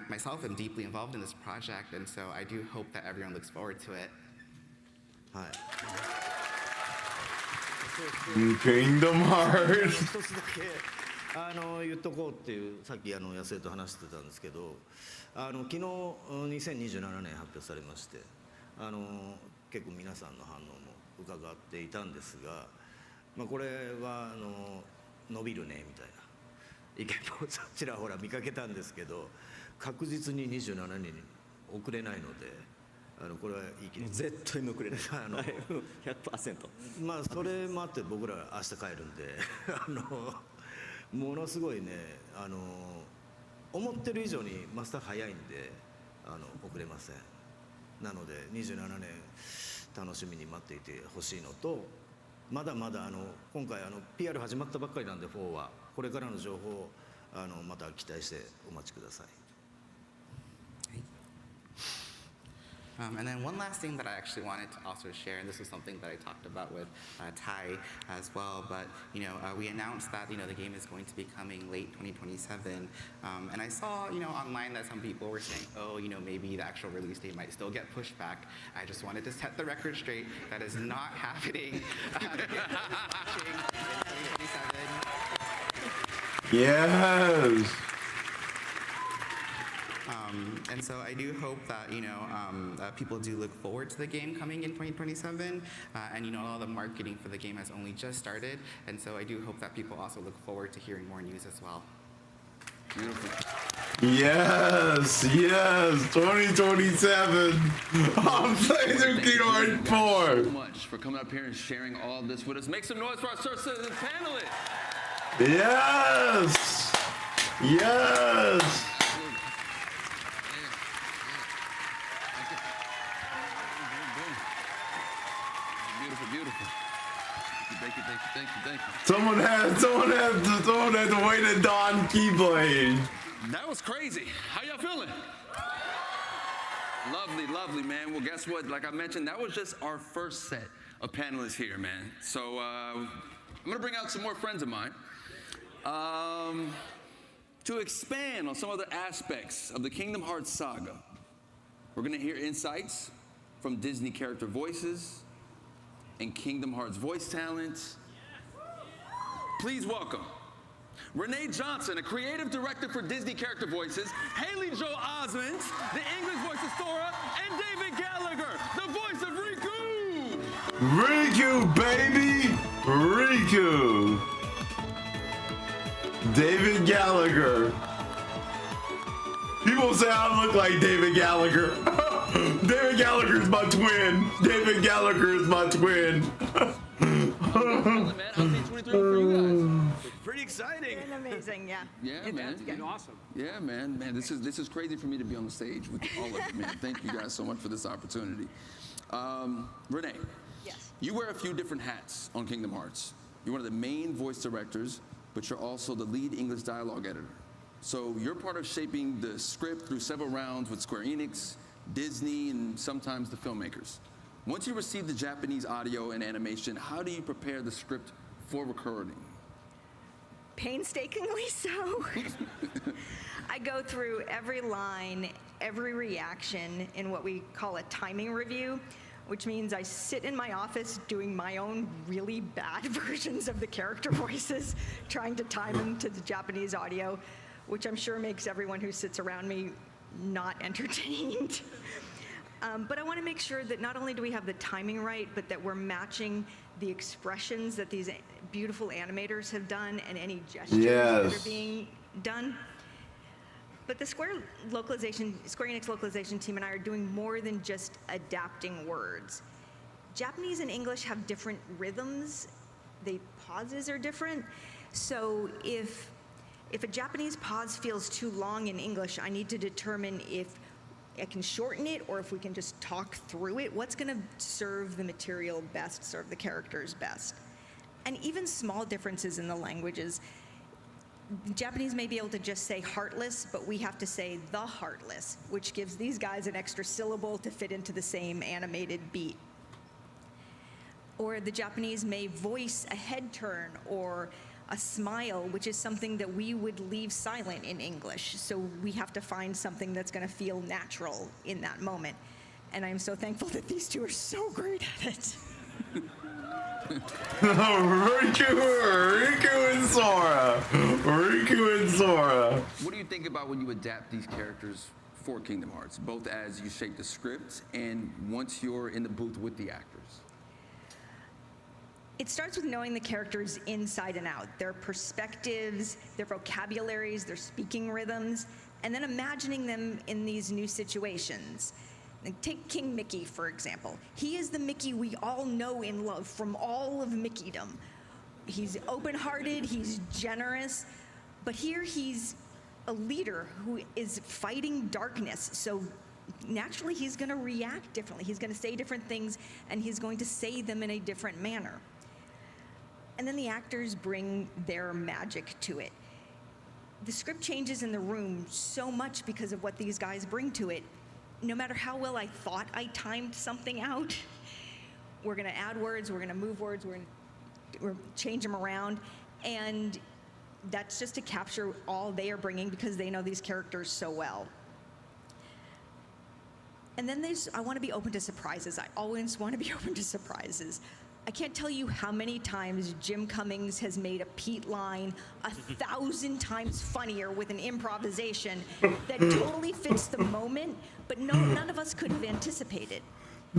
myself am deeply involved in this project, and so I do hope that everyone looks forward to it. Hi. Kingdom Hearts. 一つだけ言っとこうっていうさっき野生と話してたんですけど、昨日2027年発表されまして、結構皆さんの反応も伺っていたんですが、これは伸びるねみたいな意見もちらほら見かけたんですけど、確実に27年に遅れないので。これは言い切り絶対に遅れない100%それもあって僕ら明日帰るんでものすごいね思ってる以上にマスター早いんで遅れません。なので27年楽しみに待っていてほしいのと、まだまだ今回PR 始まったばっかりなんで4はこれからの情報をまた期待してお待ちください。And then one last thing that I actually wanted to also share, and this was something that I talked about with Ty as well, but we announced that the game is going to be coming late 2027, and I saw online that some people were saying, oh maybe the actual release date might still get pushed back. I just wanted to set the record straight. That is not happening. Yes. And so I do hope that people do look forward to the game coming in 2027, and all the marketing for the game has only just started, and so I do hope that people also look forward to hearing more news as well. Beautiful. Yes, 2027. I'm playing through Kingdom Hearts 4. Thank you so much for coming up here and sharing all this with us. Make some noise for our citizens panelists. Yes. Beautiful. Thank you. Someone had to wait a Don Keyblade. That was crazy. How y'all feeling? Lovely, man. Well, guess what? Like I mentioned, that was just our first set of panelists here, man. So I'm gonna bring out some more friends of mine to expand on some other aspects of the Kingdom Hearts saga. We're gonna hear insights from Disney character voices and Kingdom Hearts voice talent. Please welcome Renee Johnson, a creative director for Disney character voices, Haley Joel Osment, the English voice of Sora, and David Gallagher, the voice of Riku! Riku, baby! Riku! David Gallagher. People say I look like David Gallagher. David Gallagher is my twin. David Gallagher is my twin. Pretty exciting. And amazing, yeah. Yeah, man. It's been awesome. Yeah, man. This is crazy for me to be on the stage with all of you, man. Thank you guys so much for this opportunity. Renee. Yes. You wear a few different hats on Kingdom Hearts. You're one of the main voice directors, but you're also the lead English dialogue editor. So you're part of shaping the script through several rounds with Square Enix, Disney, and sometimes the filmmakers. Once you receive the Japanese audio and animation, how do you prepare the script for recording? Painstakingly so. I go through every line, every reaction in what we call a timing review, which means I sit in my office doing my own really bad versions of the character voices, trying to time them to the Japanese audio, which I'm sure makes everyone who sits around me not entertained. But I want to make sure that not only do we have the timing right, but that we're matching the expressions that these beautiful animators have done and any gestures that are being done. But the Square Enix localization team and I are doing more than just adapting words. Japanese and English have different rhythms. The pauses are different. So if a Japanese pause feels too long in English, I need to determine if I can shorten it or if we can just talk through it. What's going to serve the material best, serve the characters best? And even small differences in the languages. Japanese may be able to just say heartless, but we have to say the heartless, which gives these guys an extra syllable to fit into the same animated beat. Or the Japanese may voice a head turn or a smile, which is something that we would leave silent in English. So we have to find something that's going to feel natural in that moment. And I'm so thankful that these two are so great at it. Riku and Sora. Riku and Sora. What do you think about when you adapt these characters for Kingdom Hearts, both as you shape the script and once you're in the booth with the actors? It starts with knowing the characters inside and out, their perspectives, their vocabularies, their speaking rhythms, and then imagining them in these new situations. Take King Mickey, for example. He is the Mickey we all know and love from all of Mickeydom. He's open-hearted, he's generous, but here he's a leader who is fighting darkness, so naturally he's going to react differently. He's going to say different things, and he's going to say them in a different manner. And then the actors bring their magic to it. The script changes in the room so much because of what these guys bring to it. No matter how well I thought I timed something out, we're going to add words, we're going to move words, we're going to change them around, and that's just to capture all they are bringing because they know these characters so well. And then I want to be open to surprises. I always want to be open to surprises. I can't tell you how many times Jim Cummings has made a Pete line 1,000 times funnier with an improvisation that totally fits the moment, but none of us could have anticipated.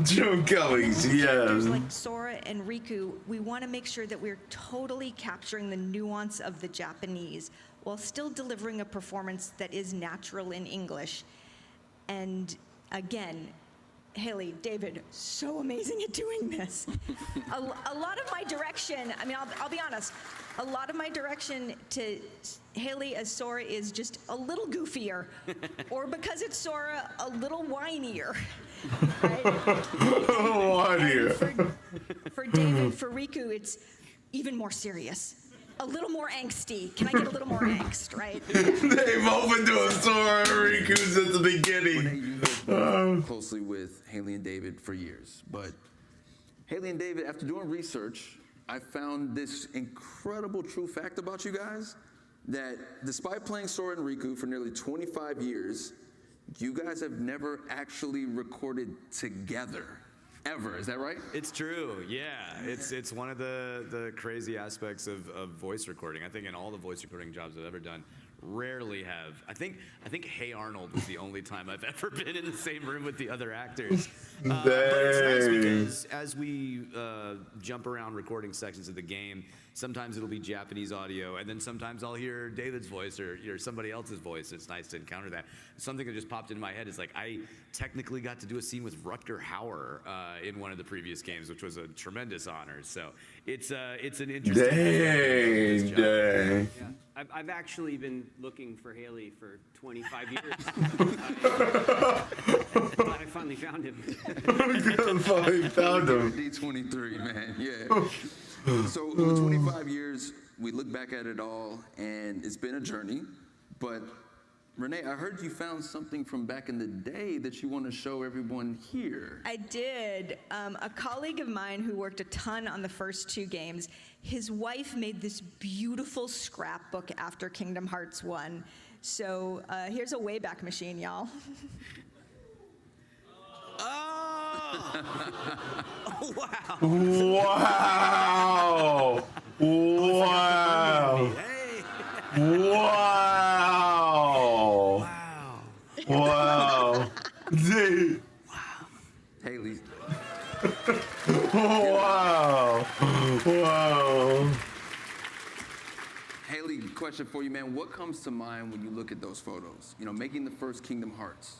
Jim Cummings, yes. Like Sora and Riku, we want to make sure that we're totally capturing the nuance of the Japanese while still delivering a performance that is natural in English. And again, Haley, David, so amazing at doing this. A lot of my direction, I mean, I'll be honest, a lot of my direction to Haley as Sora is just a little goofier, or because it's Sora, a little whinier. Right? Whinier. For David, for Riku, it's even more serious. A little more angsty. Can I get a little more angst, right? They've opened to a Sora and Riku's at the beginning. Renee, you've worked closely with Haley and David for years, but Haley and David, after doing research, I found this incredible true fact about you guys, that despite playing Sora and Riku for nearly 25 years, you guys have never actually recorded together. Ever, is that right? It's true, yeah. It's one of the crazy aspects of voice recording. I think in all the voice recording jobs I've ever done, rarely have. I think Hey Arnold was the only time I've ever been in the same room with the other actors. But it's nice because as we jump around recording sections of the game, sometimes it'll be Japanese audio, and then sometimes I'll hear David's voice or somebody else's voice. It's nice to encounter that. Something that just popped into my head is like I technically got to do a scene with Rutger Hauer in one of the previous games, which was a tremendous honor. So it's an interesting. Dang. Yeah. I've actually been looking for Haley for 25 years. Glad I finally found him. Finally found him. D23, man. Yeah. So over 25 years, we look back at it all, and it's been a journey. But Renee, I heard you found something from back in the day that you want to show everyone here. I did. A colleague of mine who worked a ton on the first 2 games, his wife made this beautiful scrapbook after Kingdom Hearts 1. So here's a Wayback Machine, y'all. Oh, wow. Wow. Wow. Wow. Wow. Dude. Haley. Wow. Wow. Haley, question for you, man. What comes to mind when you look at those photos? You know, making the first Kingdom Hearts.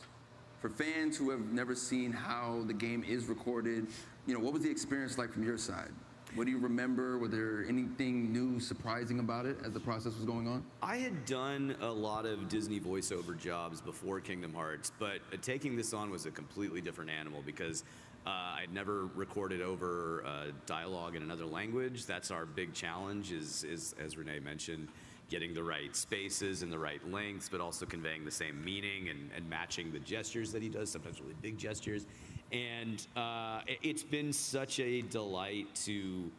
For fans who have never seen how the game is recorded, you know, what was the experience like from your side? What do you remember? Were there anything new, surprising about it as the process was going on? I had done a lot of Disney voiceover jobs before Kingdom Hearts, but taking this on was a completely different animal because I'd never recorded over dialogue in another language. That's our big challenge is as Renee mentioned, getting the right spaces and the right lengths, but also conveying the same meaning and matching the gestures that he does, sometimes really big gestures. And it's been such a delight to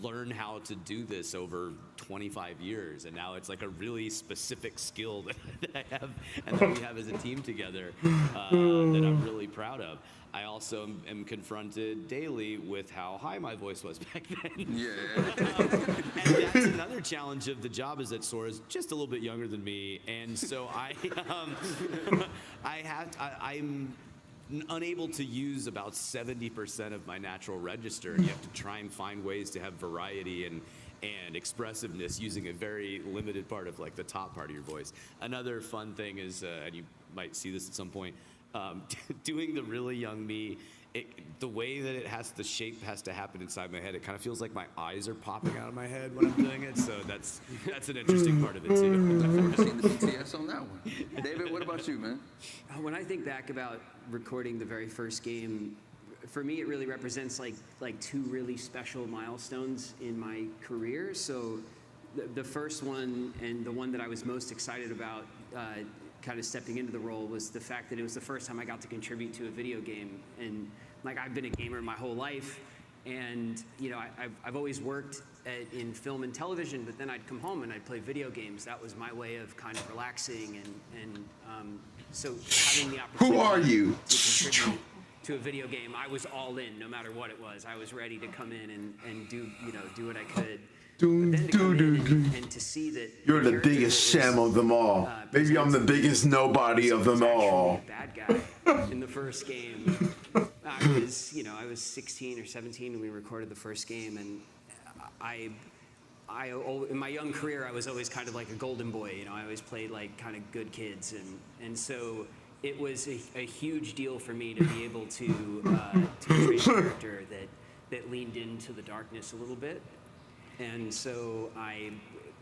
learn how to do this over 25 years. And now it's like a really specific skill that I have and that we have as a team together that I'm really proud of. I also am confronted daily with how high my voice was back then. Yeah. And that's another challenge of the job is that Sora's just a little bit younger than me. And so I'm unable to use about 70% of my natural register. You have to try and find ways to have variety and expressiveness using a very limited part of like the top part of your voice. Another fun thing is, and you might see this at some point, doing the really young me, the way that the shape has to happen inside my head, it kind of feels like my eyes are popping out of my head when I'm doing it. So that's an interesting part of it too. I've never seen the BTS on that one. David, what about you, man? When I think back about recording the very first game, for me it really represents like 2 really special milestones in my career. So the first one and the one that I was most excited about kind of stepping into the role was the fact that it was the first time I got to contribute to a video game. And like I've been a gamer my whole life, and you know I've always worked in film and television, but then I'd come home and I'd play video games. That was my way of kind of relaxing and so having the opportunity. Who are you? To contribute to a video game, I was all in, no matter what it was. I was ready to come in and do what I could. And to see that you're the biggest sham of them all. Maybe I'm the biggest nobody of them all. Bad guy in the first game. I was 16 or 17 when we recorded the first game, and I in my young career I was always kind of like a golden boy. You know, I always played like kind of good kids, and so it was a huge deal for me to be able to portray a character that leaned into the darkness a little bit. And so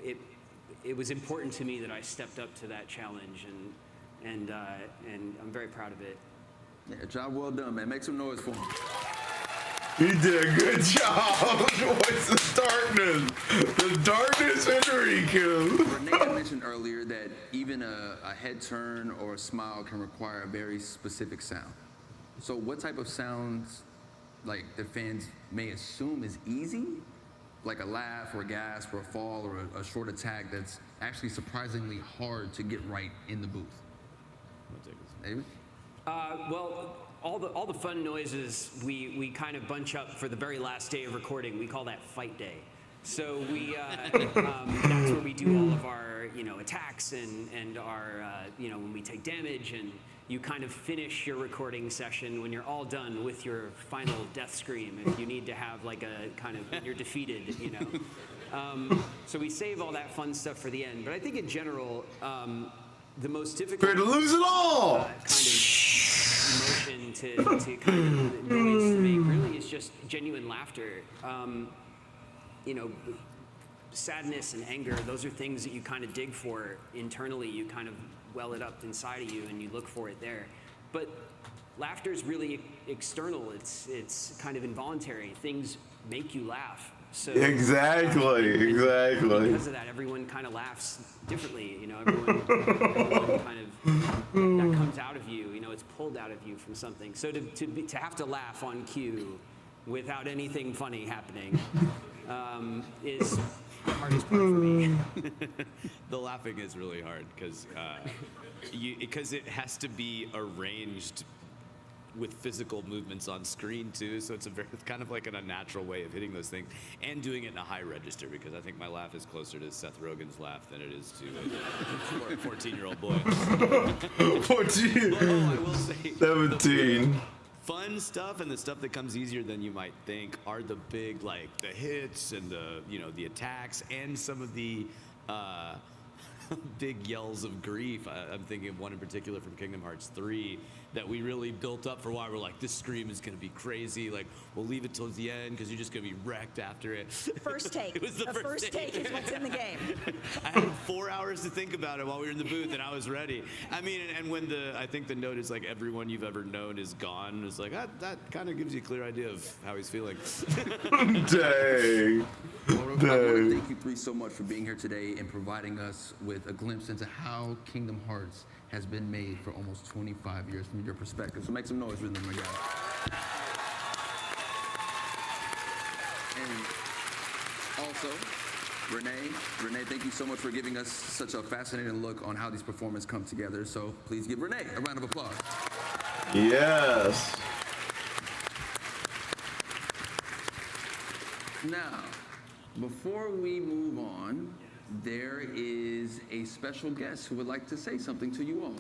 it was important to me that I stepped up to that challenge, and I'm very proud of it. Yeah, job well done, man. Make some noise for him. He did a good job. What's the darkness? The darkness, Enrico. Renee mentioned earlier that even a head turn or a smile can require a very specific sound. So what type of sounds, like, the fans may assume is easy, like a laugh or a gasp or a fall or a short attack, that's actually surprisingly hard to get right in the booth? David? Well, all the fun noises we kind of bunch up for the very last day of recording. We call that fight day. So that's where we do all of our attacks and our when we take damage, and you kind of finish your recording session when you're all done with your final death scream. If you need to have like a kind of when you're defeated, So we save all that fun stuff for the end. But I think in general, the most difficult to lose it all. Kind of emotion to kind of noise to make really is just genuine laughter. Sadness and anger, those are things that you kind of dig for internally. You kind of well it up inside of you and you look for it there. But laughter is really external. It's kind of involuntary. Things make you laugh. So exactly. Because of that, everyone kind of laughs differently. You know, everyone kind of that comes out of you. You know, it's pulled out of you from something. So to have to laugh on cue without anything funny happening is the hardest part for me. The laughing is really hard because it has to be arranged with physical movements on screen too, so it's kind of like an unnatural way of hitting those things and doing it in a high register, because I think my laugh is closer to Seth Rogen's laugh than it is to a 14-year-old boy. 14. But, I will say, 17. Fun stuff and the stuff that comes easier than you might think are the big, like the hits and the attacks and some of the big yells of grief. I'm thinking of one in particular from Kingdom Hearts 3 that we really built up for a while. We're like, this scream is going to be crazy. Like, we'll leave it till the end because you're just going to be wrecked after it. First take. It was the first take is what's in the game. I had 4 hours to think about it while we were in the booth, and I was ready. I mean, and when I think the note is like, everyone you've ever known is gone, it's like, that kind of gives you a clear idea of how he's feeling. Dang. I want to thank you three so much for being here today and providing us with a glimpse into how Kingdom Hearts has been made for almost 25 years from your perspective. So make some noise with them, my guys. And also, Renee, thank you so much for giving us such a fascinating look on how these performances come together. So please give Renee a round of applause. Yes. Now, before we move on, there is a special guest who would like to say something to you all.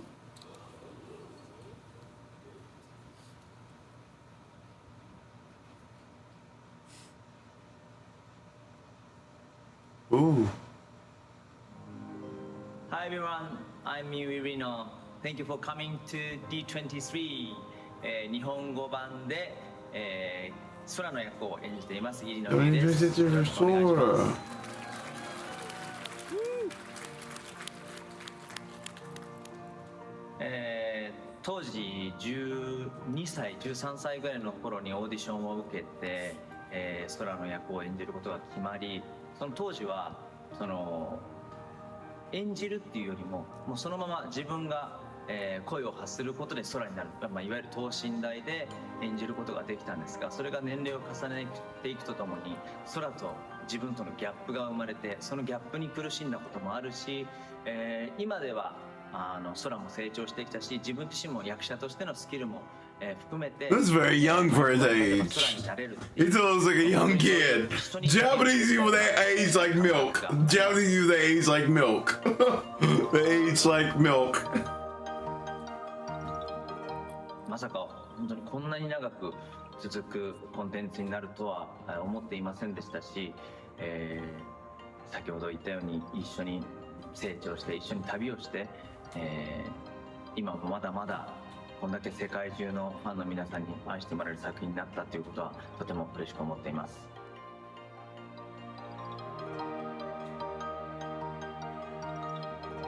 Ooh. Hi everyone, I'm Miwirino. Thank you for coming to D23、日本語版で、空の役を演じています入野美です。よろしくお願いします。当時12歳、13歳ぐらいの頃にオーディションを受けて、空の役を演じることが決まり、その当時は演じるっていうよりも、もうそのまま自分が、声を発することで空になる、いわゆる等身大で演じることができたんですが、それが年齢を重ねていくとともに空と自分とのギャップが生まれて、そのギャップに苦しんだこともあるし、今では空も成長してきたし、自分自身も役者としてのスキルも含めて。That's very young for his age. He looks like a young kid. Japanese people that age like milk. Japanese people that age like milk. They age like milk. まさか本当にこんなに長く続くコンテンツになるとは思っていませんでしたし、先ほど言ったように一緒に成長して一緒に旅をして、今もまだまだこんだけ世界中のファンの皆さんに愛してもらえる作品になったということはとても嬉しく思っています。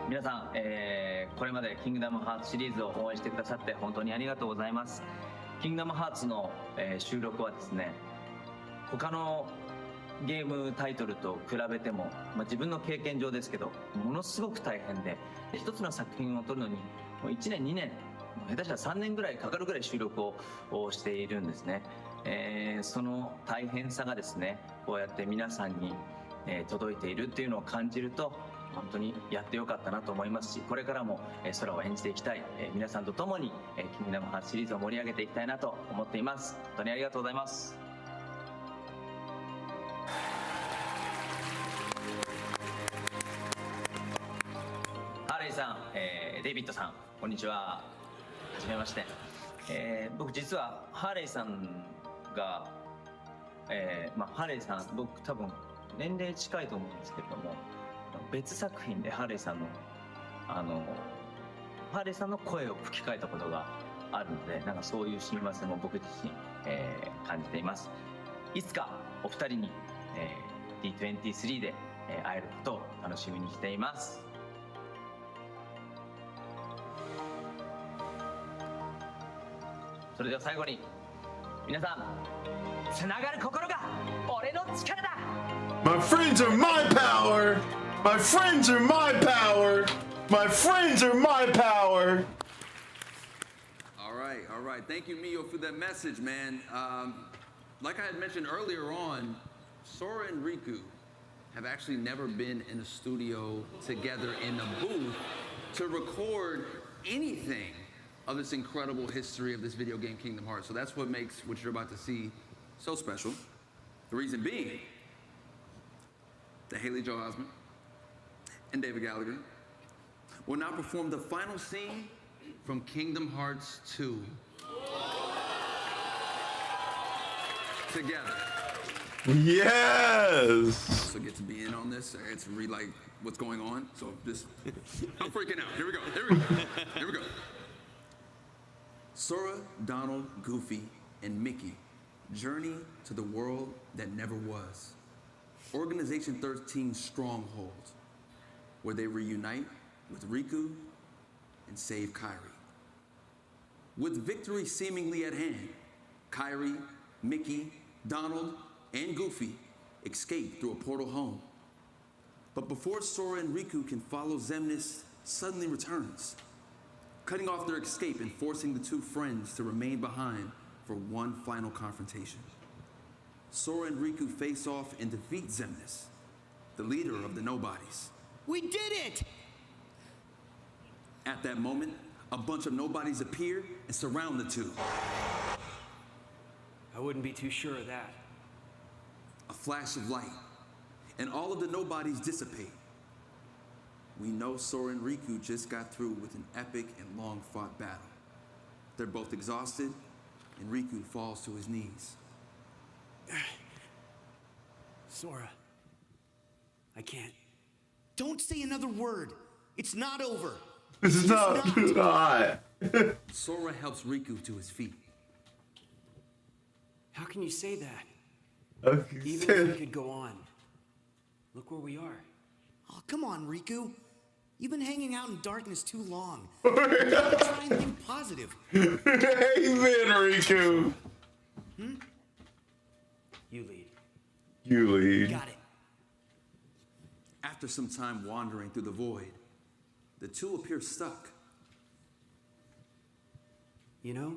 皆さん、これまでキングダムハーツシリーズを応援してくださって本当にありがとうございます。キングダムハーツの、収録はですね、他のゲームタイトルと比べても、自分の経験上ですけどものすごく大変で、一つの作品を撮るのにもう1年2年下手したら3年ぐらいかかるぐらい収録をしているんですね。その大変さがですね、こうやって皆さんに、届いているっていうのを感じると本当にやってよかったなと思いますし、これからも、空を演じていきたい、皆さんと共に、キングダムハーツシリーズを盛り上げていきたいなと思っています。本当にありがとうございます。ハーレイさん、デイビッドさん、こんにちは。はじめまして。僕実はハーレイさんが、ハーレイさん、僕多分年齢近いと思うんですけれども、別作品でハーレイさんのハーレイさんの声を吹き替えたことがあるので、なんかそういう親和性も僕自身、感じています。いつかお二人に、D23 で、会えることを楽しみにしています。それでは最後に皆さんつながる心が俺の力だ。 My friends are my power. My friends are my power. My friends are my power. All right. Thank you, Mio, for that message, man. Like I had mentioned earlier on, Sora and Riku have actually never been in a studio together in a booth to record anything of this incredible history of this video game, Kingdom Hearts. So that's what makes what you're about to see so special. The reason being that Haley Joel Osment and David Gallagher will now perform the final scene from Kingdom Hearts 2 together. Yes. Also get to be in on this. I get to read like what's going on. So just, I'm freaking out. Here we go. Sora, Donald, Goofy, and Mickey journey to the world that never was. Organization 13 Stronghold, where they reunite with Riku and save Kairi. With victory seemingly at hand, Kairi, Mickey, Donald, and Goofy escape through a portal home. But before Sora and Riku can follow, Xemnas suddenly returns, cutting off their escape and forcing the two friends to remain behind for one final confrontation. Sora and Riku face off and defeat Xemnas, the leader of the Nobodies. We did it! At that moment, a bunch of Nobodies appear and surround the two. I wouldn't be too sure of that. A flash of light, and all of the Nobodies dissipate. We know Sora and Riku just got through with an epic and long-fought battle. They're both exhausted, and Riku falls to his knees. Sora, I can't. Don't say another word. It's not over. It's not. Sora helps Riku to his feet. How can you say that? Okay. Even if we could go on. Look where we are. Oh, come on, Riku. You've been hanging out in darkness too long. You gotta try and think positive. Amen, Riku. You lead. You lead. Got it. After some time wandering through the void, the two appear stuck. You know,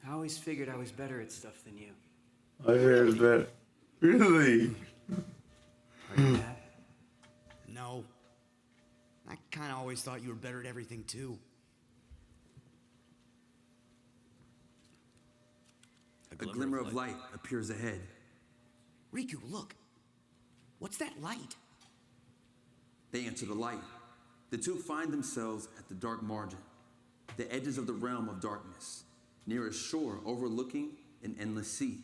I always figured I was better at stuff than you. I heard that. Really? Are you mad? No. I kind of always thought you were better at everything, too. A glimmer of light appears ahead. Riku, look. What's that light? They enter the light. The two find themselves at the dark margin, the edges of the realm of darkness, near a shore overlooking an endless sea.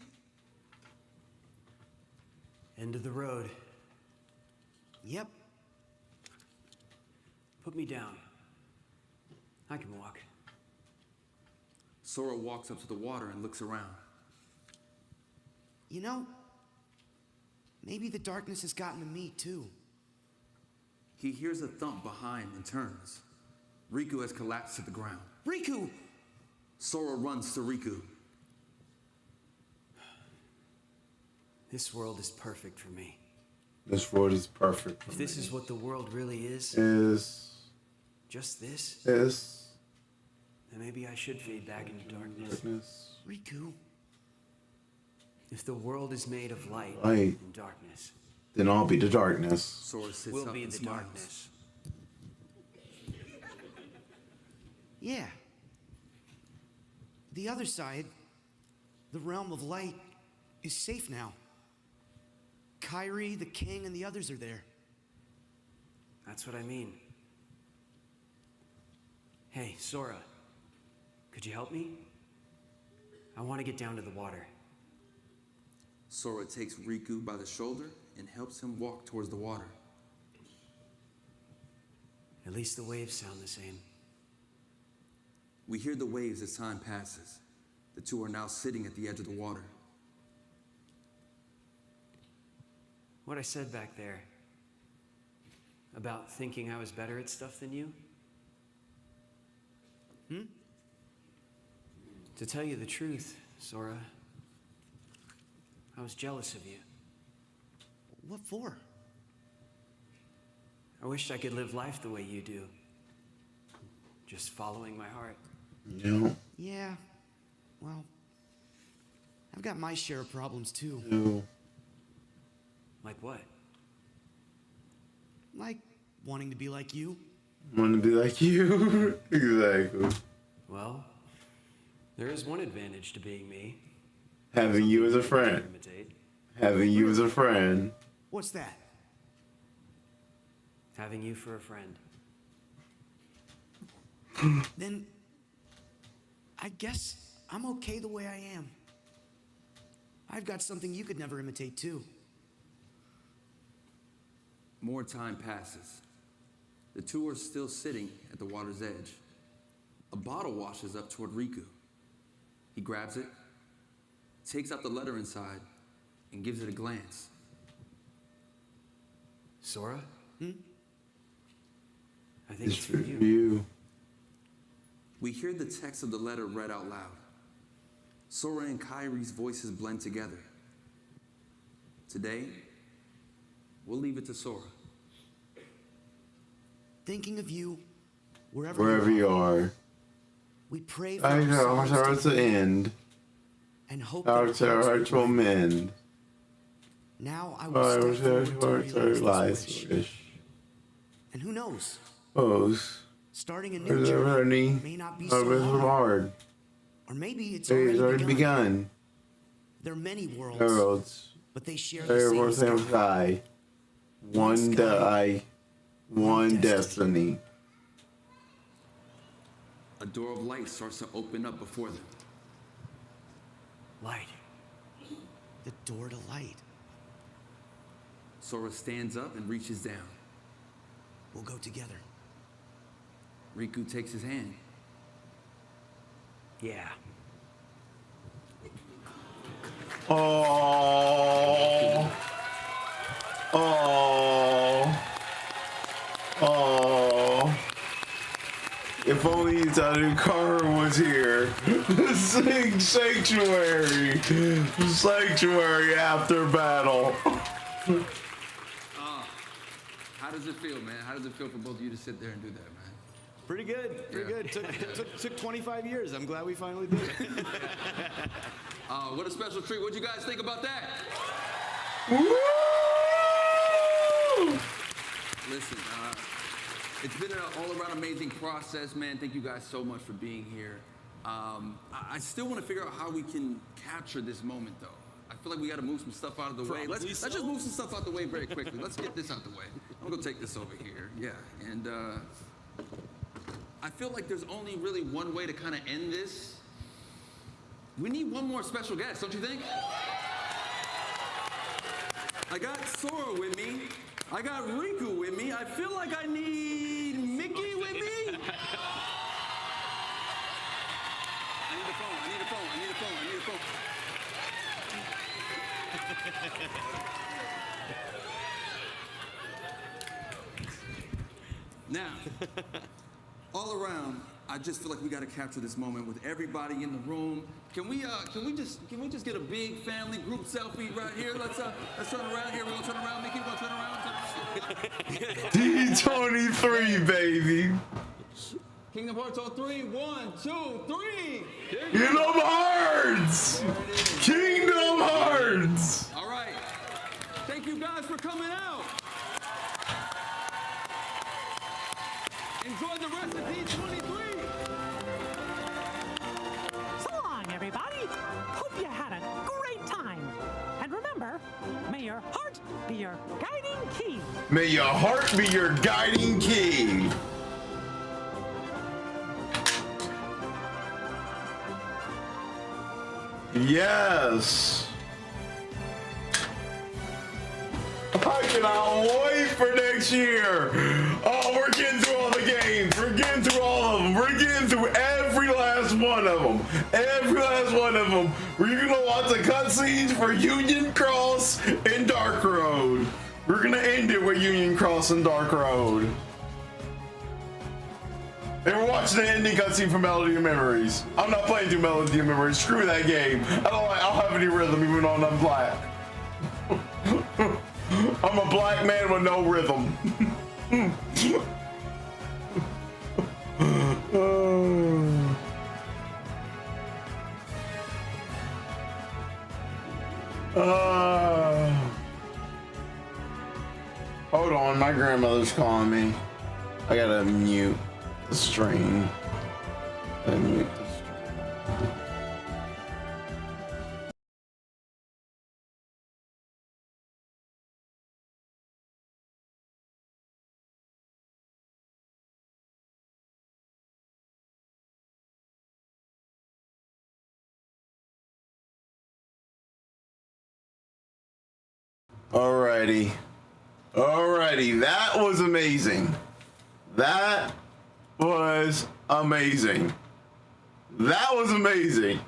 End of the road. Yep. Put me down. I can walk. Sora walks up to the water and looks around. You know, maybe the darkness has gotten to me, too. He hears a thump behind and turns. Riku has collapsed to the ground. Riku! Sora runs to Riku. This world is perfect for me. This world is perfect. If this is what the world really is, just this, then maybe I should fade back into darkness. Riku. If the world is made of light Light. and darkness, Then I'll be the darkness. Sora sits we'll up be and the smiles. darkness. Yeah. The other side, the realm of light, is safe now. Kairi, the king, and the others are there. That's what I mean. Hey, Sora, could you help me? I want to get down to the water. Sora takes Riku by the shoulder and helps him walk towards the water. At least the waves sound the same. We hear the waves as time passes. The two are now sitting at the edge of the water. What I said back there about thinking I was better at stuff than you? To tell you the truth, Sora, I was jealous of you. What for? I wished I could live life the way you do. Just following my heart. Yeah. Yeah. Well, I've got my share of problems too. No. Like what? Like wanting to be like you. Want to be like you? Exactly. Well, there is one advantage to being me. Having you as a friend. Imitate. Having you as a friend. What's that? Having you for a friend. Then I guess I'm okay the way I am. I've got something you could never imitate too. More time passes. The two are still sitting at the water's edge. A bottle washes up toward Riku. He grabs it, takes out the letter inside, and gives it a glance. Sora? Hmm? I think it's for you. You. We hear the text of the letter read out loud. Sora and Kairi's voices blend together. Today, we'll leave it to Sora. Thinking of you wherever you are. We pray for I know our hearts to end. and hope Our that our hearts will mend. Now I I will wish step forward to realize this this wish. wish. And who knows? Starting a new There's a journey journey. may not be Oh, so it's hard. hard. Or maybe it's It's already begun. begun. There are many worlds, Worlds. but they share They the were same same sky. sky. One die. One destiny. A door of light starts to open up before them. Light. The door to light. Sora stands up and reaches down. We'll go together. Riku takes his hand. Yeah. Oh. Oh. Oh. If only Tadukara was here. Sanctuary. Sanctuary after battle. How does it feel, man? How does it feel for both of you to sit there and do that, man? Pretty good. Pretty Yeah. good. Took 25 years. I'm glad we finally did it. What a special treat. What'd you guys think about that? Woo! Listen, it's been an all-around amazing process, man. Thank you guys so much for being here. I still want to figure out how we can capture this moment, though. I feel like we got to move some stuff out of the way. Let's just move some stuff out the way very quickly. Let's get this out the way. I'm gonna go take this over here. Yeah, and I feel like there's only really one way to kind of end this. We need one more special guest, don't you think? I got Sora with me. I got Riku with me. I feel like I need Mickey with me. I need a phone. I need a phone. I need a phone. I need a phone. Now, all around, I just feel like we got to capture this moment with everybody in the room. Can we just get a big family group selfie right here? Let's turn around here. We're gonna turn around. Mickey, we're gonna turn around. D23, baby. Kingdom Hearts on 3. 1, 2, 3. Kingdom Hearts. Kingdom Hearts. All right. Thank you guys for coming out. Enjoy the rest of D23. So long, everybody. Hope you had a great time. And remember, may your heart be your guiding key. May your heart be your guiding key. Yes. I cannot wait for next year. Oh, we're getting through all the games. We're getting through all of them. We're getting through every last one of them. Every last one of them. We're gonna watch the cutscenes for Union Cross and Dark Road. We're gonna end it with Union Cross and Dark Road. And we're watching the ending cutscene for Melody of Memories. I'm not playing through Melody of Memories. Screw that game. I'll have any rhythm even though I'm black. I'm a black man with no rhythm. Hold on, my grandmother's calling me. I gotta mute the stream. Mute the stream. Alrighty. Alrighty, that was amazing. That was amazing. That was amazing.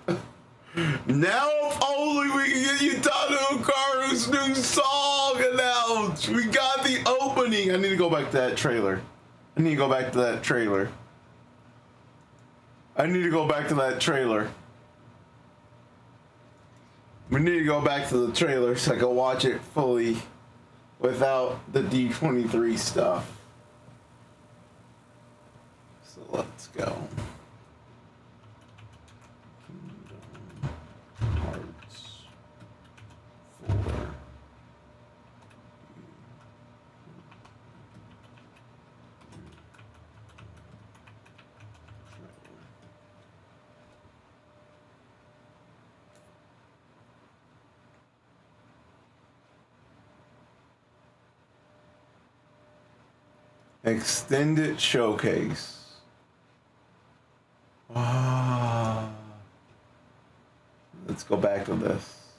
Now if only we can get Yutano Hikaru's new song announced. We got the opening. I need to go back to that trailer. I need to go back to that trailer. I need to go back to that trailer. We need to go back to the trailer so I can watch it fully without the D23 stuff. So let's go. Kingdom Hearts 4. Extended showcase. Wow. Let's go back to this.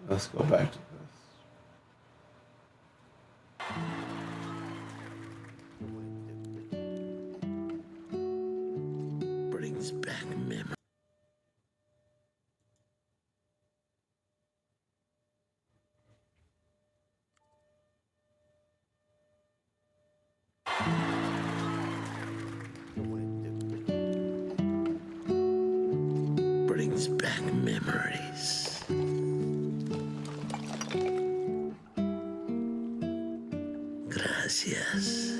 Let's go back to this. Brings back memory. Brings back memories. Gracias.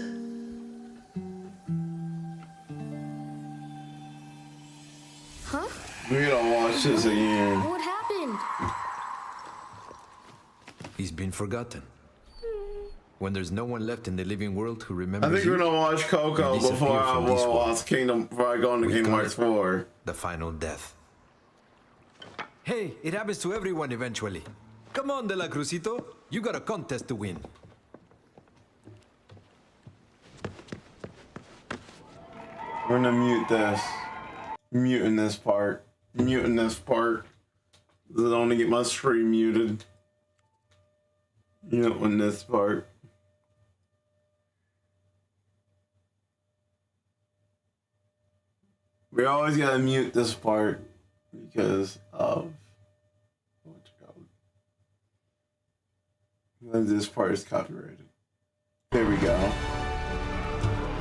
Huh? We gotta watch this again. What happened? He's been forgotten. When there's no one left in the living world who remembers I think we're gonna watch Coco before I watch Kingdom. Before I go into Kingdom Hearts 4. The final death. Hey, it happens to everyone eventually. Come on, De La Cruzito. You got a contest to win. We're gonna mute this. Muting this part. Muting this part. I don't want to get my stream muted. Muting this part. We always gotta mute this part because of what's it called? Because this part is copyrighted. There we go.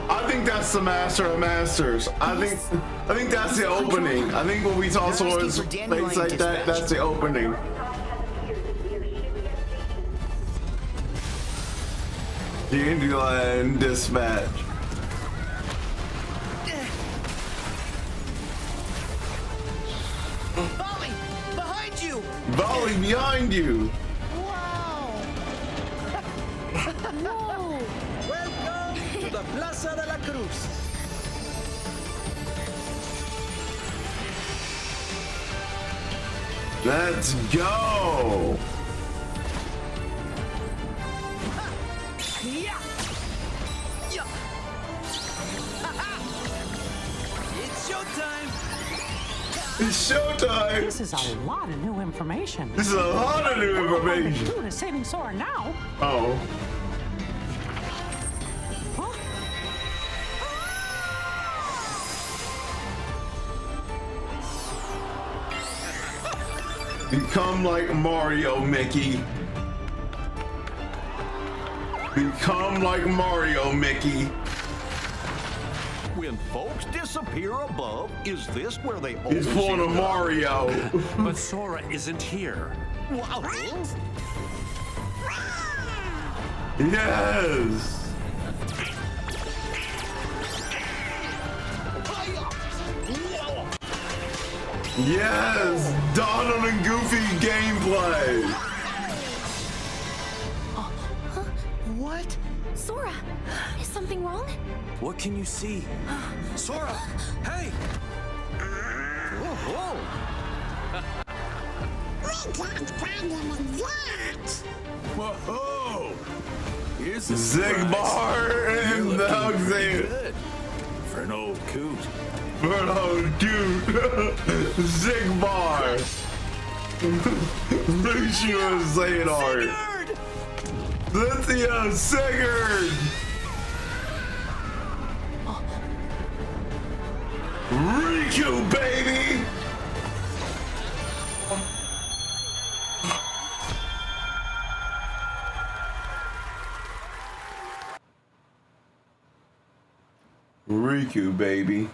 I think that's the Master of Masters. I think that's the opening. I think when we saw Sora's face like that, that's the opening. Dandelion Dispatch. Volley! Behind you! Volley behind you! Wow! Whoa! Welcome to the Plaza de la Cruz. Let's go! Yeah! Yeah! It's showtime! It's showtime! This is a lot of new information. This is a lot of new information. Who is saving Sora now? Oh. Become like Mario, Mickey. Become like Mario, Mickey. When folks disappear above, is this where they He's always pulling a end up? Mario. But Sora isn't here. Wow. Yes. Yes, Donald and Goofy gameplay. What? Sora, is something wrong? What can you see? Sora! Hey! Whoa, We can't find him in that. Whoa! Here's a Zigbar and Bugsy. good for an old coot. For an old dude. Zigbar. Lucio and Xehanort. Lithia Sigurd. Riku, baby. Riku, baby.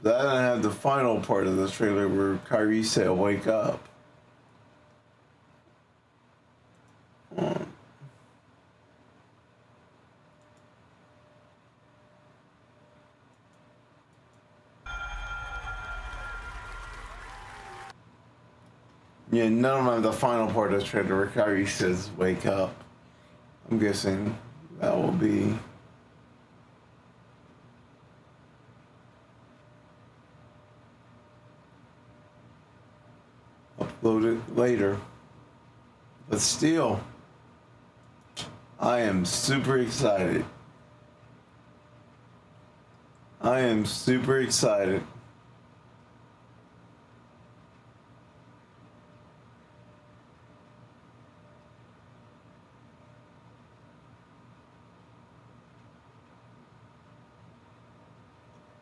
That I have the final part of the trailer where Kyrie said, "Wake up." Yeah, none of them have the final part of the trailer where Kyrie says, "Wake up." I'm guessing that will be uploaded later. But still, I am super excited. I am super excited.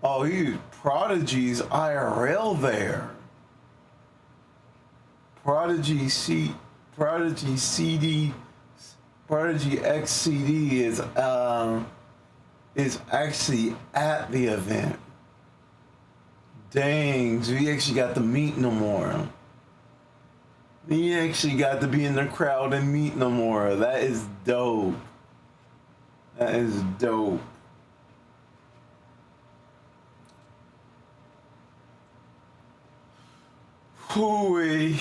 Oh, he Prodigy's IRL there. Prodigy CD, Prodigy XCD is actually at the event. Dang, so he actually got to meet Nomura. He actually got to be in the crowd and meet Nomura. That is dope. That is dope. Hooey.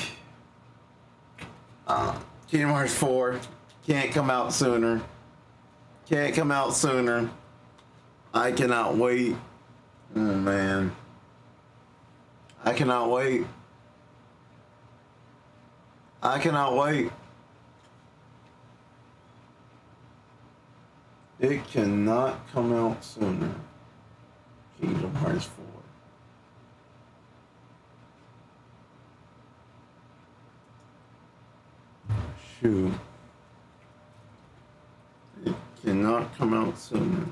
Kingdom Hearts 4 can't come out sooner. Can't come out sooner. I cannot wait. Oh man. I cannot wait. I cannot wait. It cannot come out sooner. Kingdom Hearts 4. Shoot. It cannot come out sooner.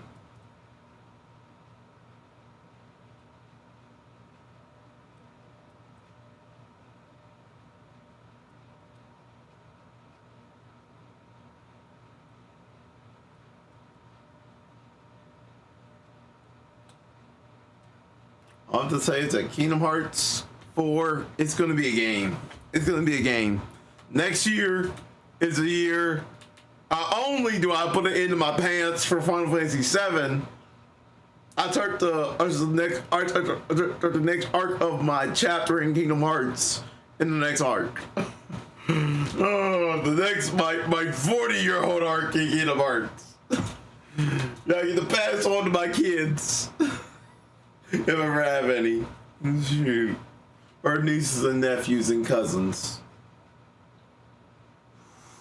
All I have to say is that Kingdom Hearts 4, it's going to be a game. It's going to be a game. Next year is a year. Not only do I put it into my pants for Final Fantasy 7, I start the next arc of my chapter in Kingdom Hearts in the next arc. The next my 40-year-old arc in Kingdom Hearts. I get to pass on to my kids. If I ever have any. Shoot. Or nieces and nephews and cousins.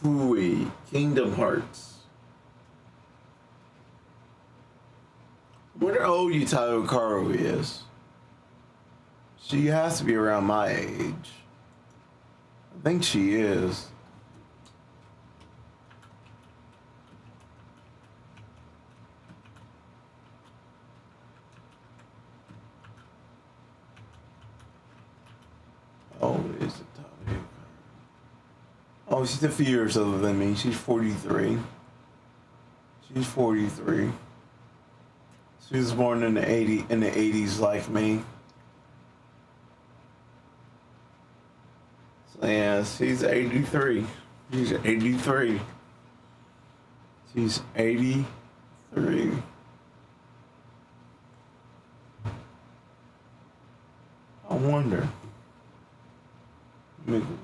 Hooey. Kingdom Hearts. I wonder how old Yutayo Karu is. She has to be around my age. I think she is. Oh, is it Tommy? Oh, she's a few years older than me. She's 43. She's 43. She was born in the 80s like me. So yeah, she's 83. She's 83. She's 83. I wonder. Let me do this.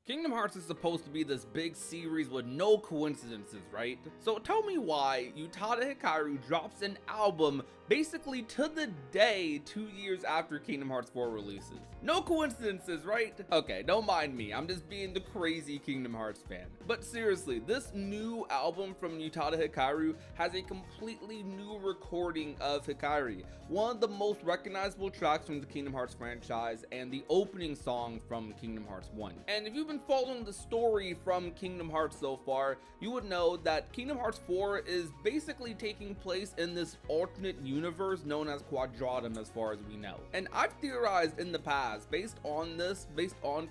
Kingdom Hearts is supposed to be this big series with no coincidences, right? So tell me why Utada Hikaru drops an album basically to the day 2 years after Kingdom Hearts 4 releases. No coincidences, right? Okay, don't mind me, I'm just being the crazy Kingdom Hearts fan. But seriously, this new album from Utada Hikaru has a completely new recording of Hikari, one of the most recognizable tracks from the Kingdom Hearts franchise and the opening song from Kingdom Hearts 1. And if you've been following the story from Kingdom Hearts so far, you would know that Kingdom Hearts 4 is basically taking place in this alternate universe known as Quadratum as far as we know. And I've theorized in the past, based on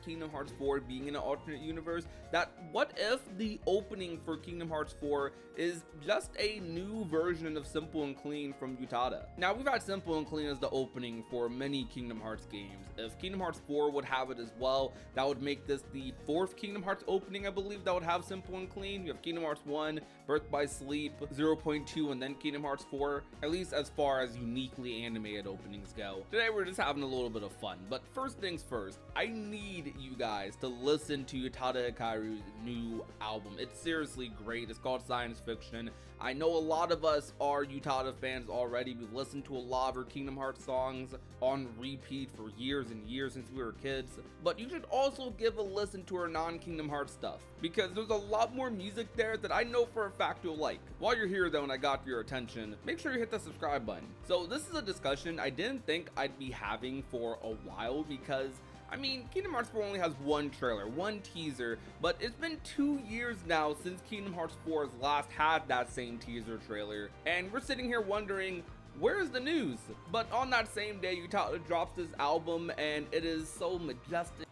Kingdom Hearts 4 being in an alternate universe, that what if the opening for Kingdom Hearts 4 is just a new version of Simple and Clean from Utada. Now, we've had Simple and Clean as the opening for many Kingdom Hearts games. If Kingdom Hearts 4 would have it as well, that would make this the fourth Kingdom Hearts opening, I believe, that would have Simple and Clean. You have Kingdom Hearts 1, Birth by Sleep, 0.2, and then Kingdom Hearts 4, at least as far as uniquely animated openings go. Today, we're just having a little bit of fun, but first things first, I need you guys to listen to Utada Hikaru's new album. It's seriously great. It's called Science Fiction. I know a lot of us are Utada fans already. We've listened to a lot of her Kingdom Hearts songs on repeat for years and years since we were kids, but you should also give a listen to her non-Kingdom Hearts stuff, because there's a lot more music there that I know for a fact you'll like. While you're here though and I got your attention, make sure you hit the subscribe button. So this is a discussion I didn't think I'd be having for a while, because I mean, Kingdom Hearts 4 only has one trailer, one teaser, but it's been 2 years now since Kingdom Hearts 4 has last had that same teaser trailer, and we're sitting here wondering, where's the news? But on that same day, Utada drops this album, and it is so majestic.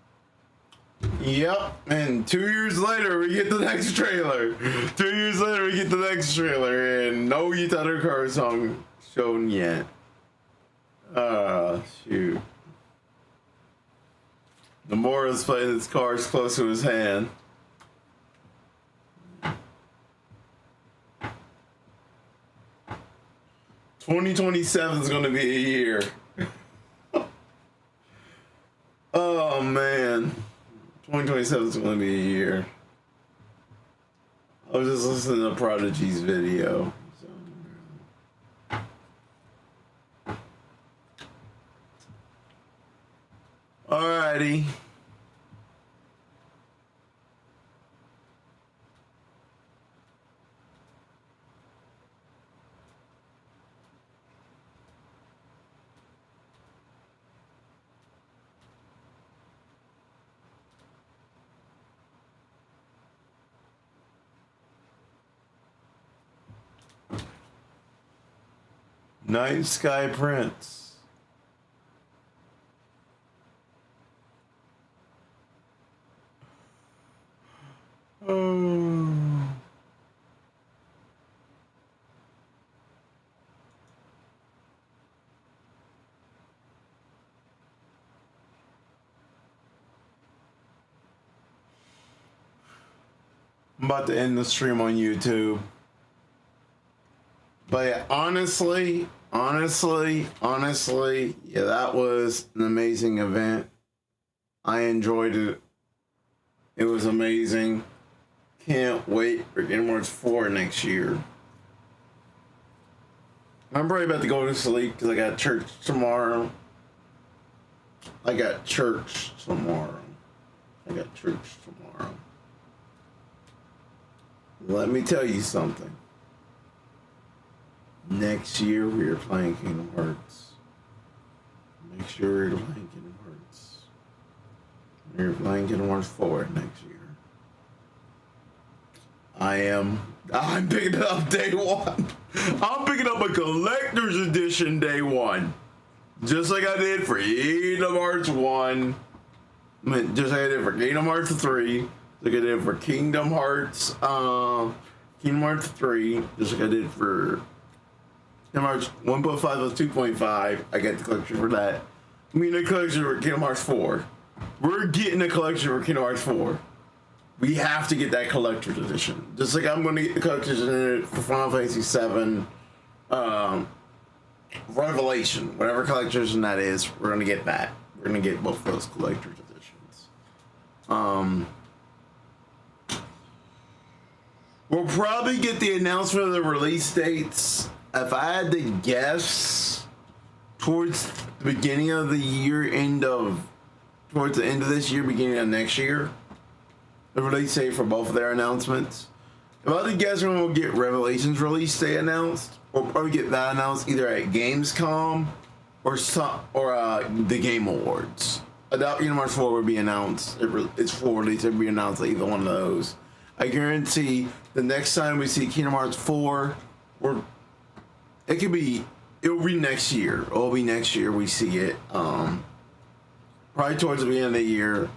Yep, and 2 years later we get the next trailer. 2 years later we get the next trailer, and no Utada Hikaru song shown yet. Shoot. Nomura's playing his cards close to his hand. "2027 is going to be a year." Oh man, 2027 is going to be a year. I was just listening to Prodigy's video. Alrighty. Night Sky Prince. I'm about to end the stream on YouTube. But yeah, honestly, yeah, that was an amazing event. I enjoyed it. It was amazing. Can't wait for Kingdom Hearts 4 next year. I'm probably about to go to sleep because I got church tomorrow. Let me tell you something. Next year we are playing Kingdom Hearts. Next year we're playing Kingdom Hearts. We're playing Kingdom Hearts 4 next year. I'm picking it up day one. I'm picking up a collector's edition day one. Just like I did for Kingdom Hearts 1. Just like I did for Kingdom Hearts 3. Like I did for Kingdom Hearts 3. Just like I did for Kingdom Hearts 1.5 plus 2.5. I got the collection for that. I mean the collection for Kingdom Hearts 4. We're getting a collection for Kingdom Hearts 4. We have to get that collector's edition. Just like I'm going to get the collector's edition for Final Fantasy VII Revelation. Whatever collector's edition that is, we're going to get that. We're going to get both of those collector's editions. We'll probably get the announcement of the release dates. If I had to guess, towards the beginning of the year, towards the end of this year, beginning of next year. The release date for both of their announcements. If I had to guess when we'll get Revelations release date announced, we'll probably get that announced either at Gamescom or the Game Awards. I doubt Kingdom Hearts 4 will be announced. It's full release. It'll be announced at either one of those. I guarantee the next time we see Kingdom Hearts 4, it'll be next year. It'll be next year we see it. Probably towards the beginning of the year.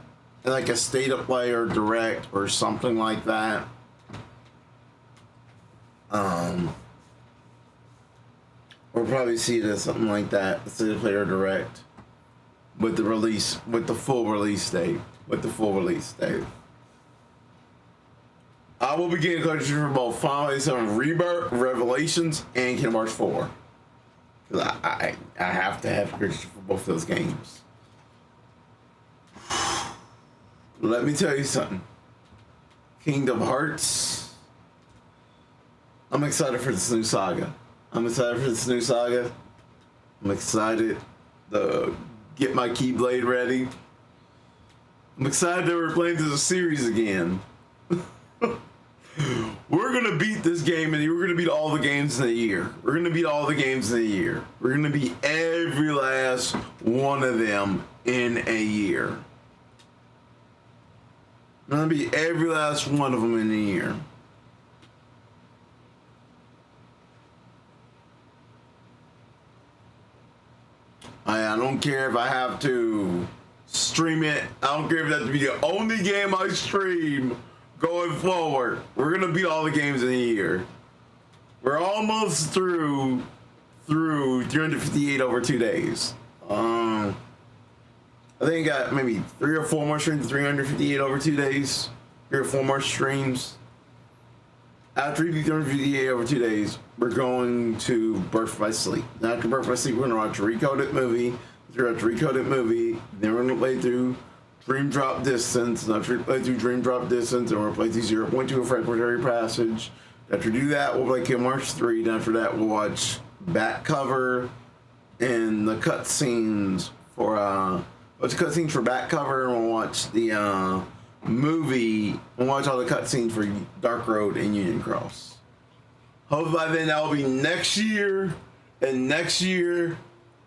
Like a state of play or direct or something like that. We'll probably see it as something like that, a state of play or direct, with the full release date. I will be getting collections for both Final Fantasy VII Rebirth, Revelations, and Kingdom Hearts 4. Because I have to have collections for both those games. Let me tell you something. Kingdom Hearts. I'm excited for this new saga. I'm excited to get my Keyblade ready. I'm excited that we're playing through the series again. We're gonna beat this game and we're gonna beat all the games in a year. We're gonna beat every last one of them in a year. We're gonna beat every last one of them in a year. I don't care if I have to stream it. I don't care if that's to be the only game I stream going forward. We're gonna beat all the games in a year. We're almost through 358 over 2 days. I think I got maybe 3 or 4 more streams, 358 over 2 days. 3 or 4 more streams. After we do 358 over 2 days, we're going to Birth by Sleep. And after Birth by Sleep, we're gonna watch a Recoded movie. Then we're gonna play through Dream Drop Distance. And after we play through Dream Drop Distance, and we're gonna play through 0.2 of Fragmentary Passage. After we do that, we'll play Kingdom Hearts 3. And after that, we'll watch Back Cover and the cutscenes for Back Cover, and we'll watch the movie. We'll watch all the cutscenes for Dark Road and Union Cross. Hopefully by then that will be next year. And next year,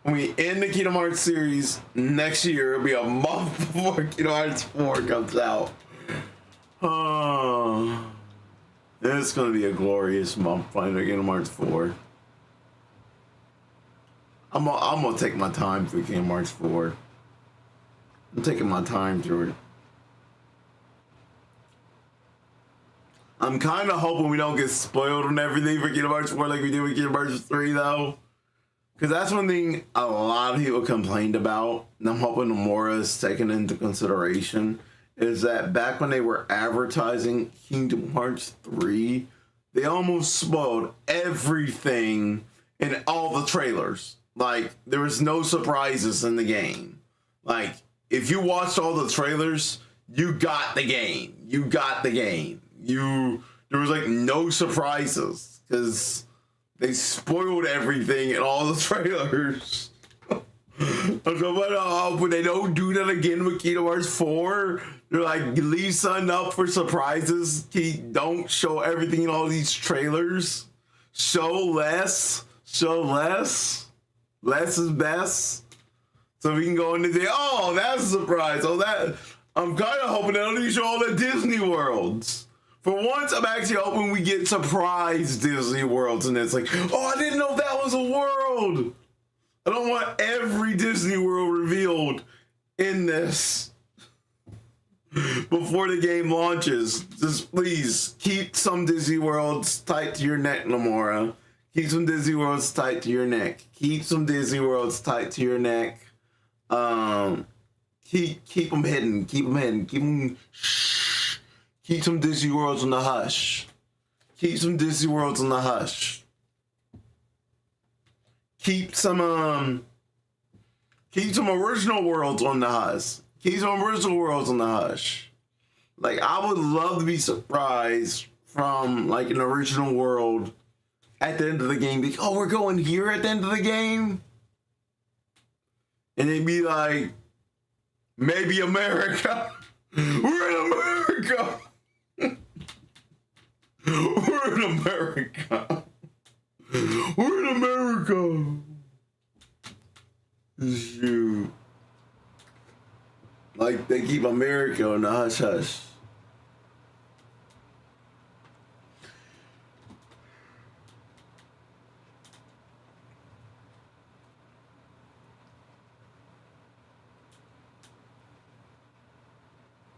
when we end the Kingdom Hearts series, next year it'll be a month before Kingdom Hearts 4 comes out. It's gonna be a glorious month playing Kingdom Hearts 4. I'm gonna take my time through Kingdom Hearts 4. I'm taking my time through it. I'm kind of hoping we don't get spoiled on everything for Kingdom Hearts 4 like we did with Kingdom Hearts 3 though. Because that's one thing a lot of people complained about, and I'm hoping Nomura is taken into consideration, is that back when they were advertising Kingdom Hearts 3, they almost spoiled everything in all the trailers. Like, there was no surprises in the game. Like, if you watched all the trailers, you got the game. You got the game. There was like no surprises because they spoiled everything in all the trailers. So, but they don't do that again with Kingdom Hearts 4. They're like, leave something up for surprises. Don't show everything in all these trailers. Show less. Show less. Less is best. So we can go in and say, oh, that's a surprise. Oh, that. I'm kind of hoping they don't even show all the Disney worlds. For once, I'm actually hoping we get surprise Disney worlds, and it's like, oh, I didn't know that was a world. I don't want every Disney World revealed in this before the game launches. Just please keep some Disney Worlds tight to your neck, Nomura. Keep some Disney Worlds tight to your neck. Keep some Disney Worlds tight to your neck. Keep them hidden. Keep them hidden. Keep them. Shh. Keep some Disney Worlds on the hush. Keep some Disney Worlds on the hush. Keep some original worlds on the hush. Keep some original worlds on the hush. Like, I would love to be surprised from like an original world at the end of the game. Like, oh, we're going here at the end of the game, and it'd be like, maybe America. We're in America. We're in America. We're in America. Shoot. Like, they keep America in the hush hush.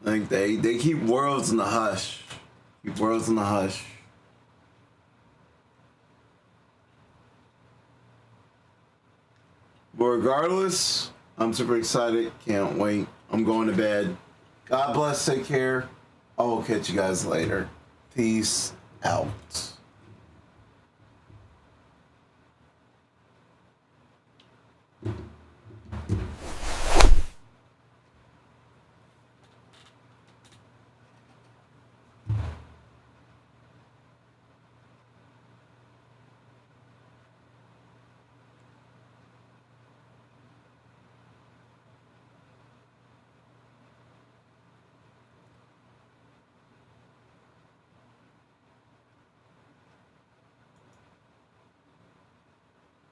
Like, they keep worlds in the hush. Keep worlds in the hush. But regardless, I'm super excited. Can't wait. I'm going to bed. God bless. Take care. I will catch you guys later. Peace out.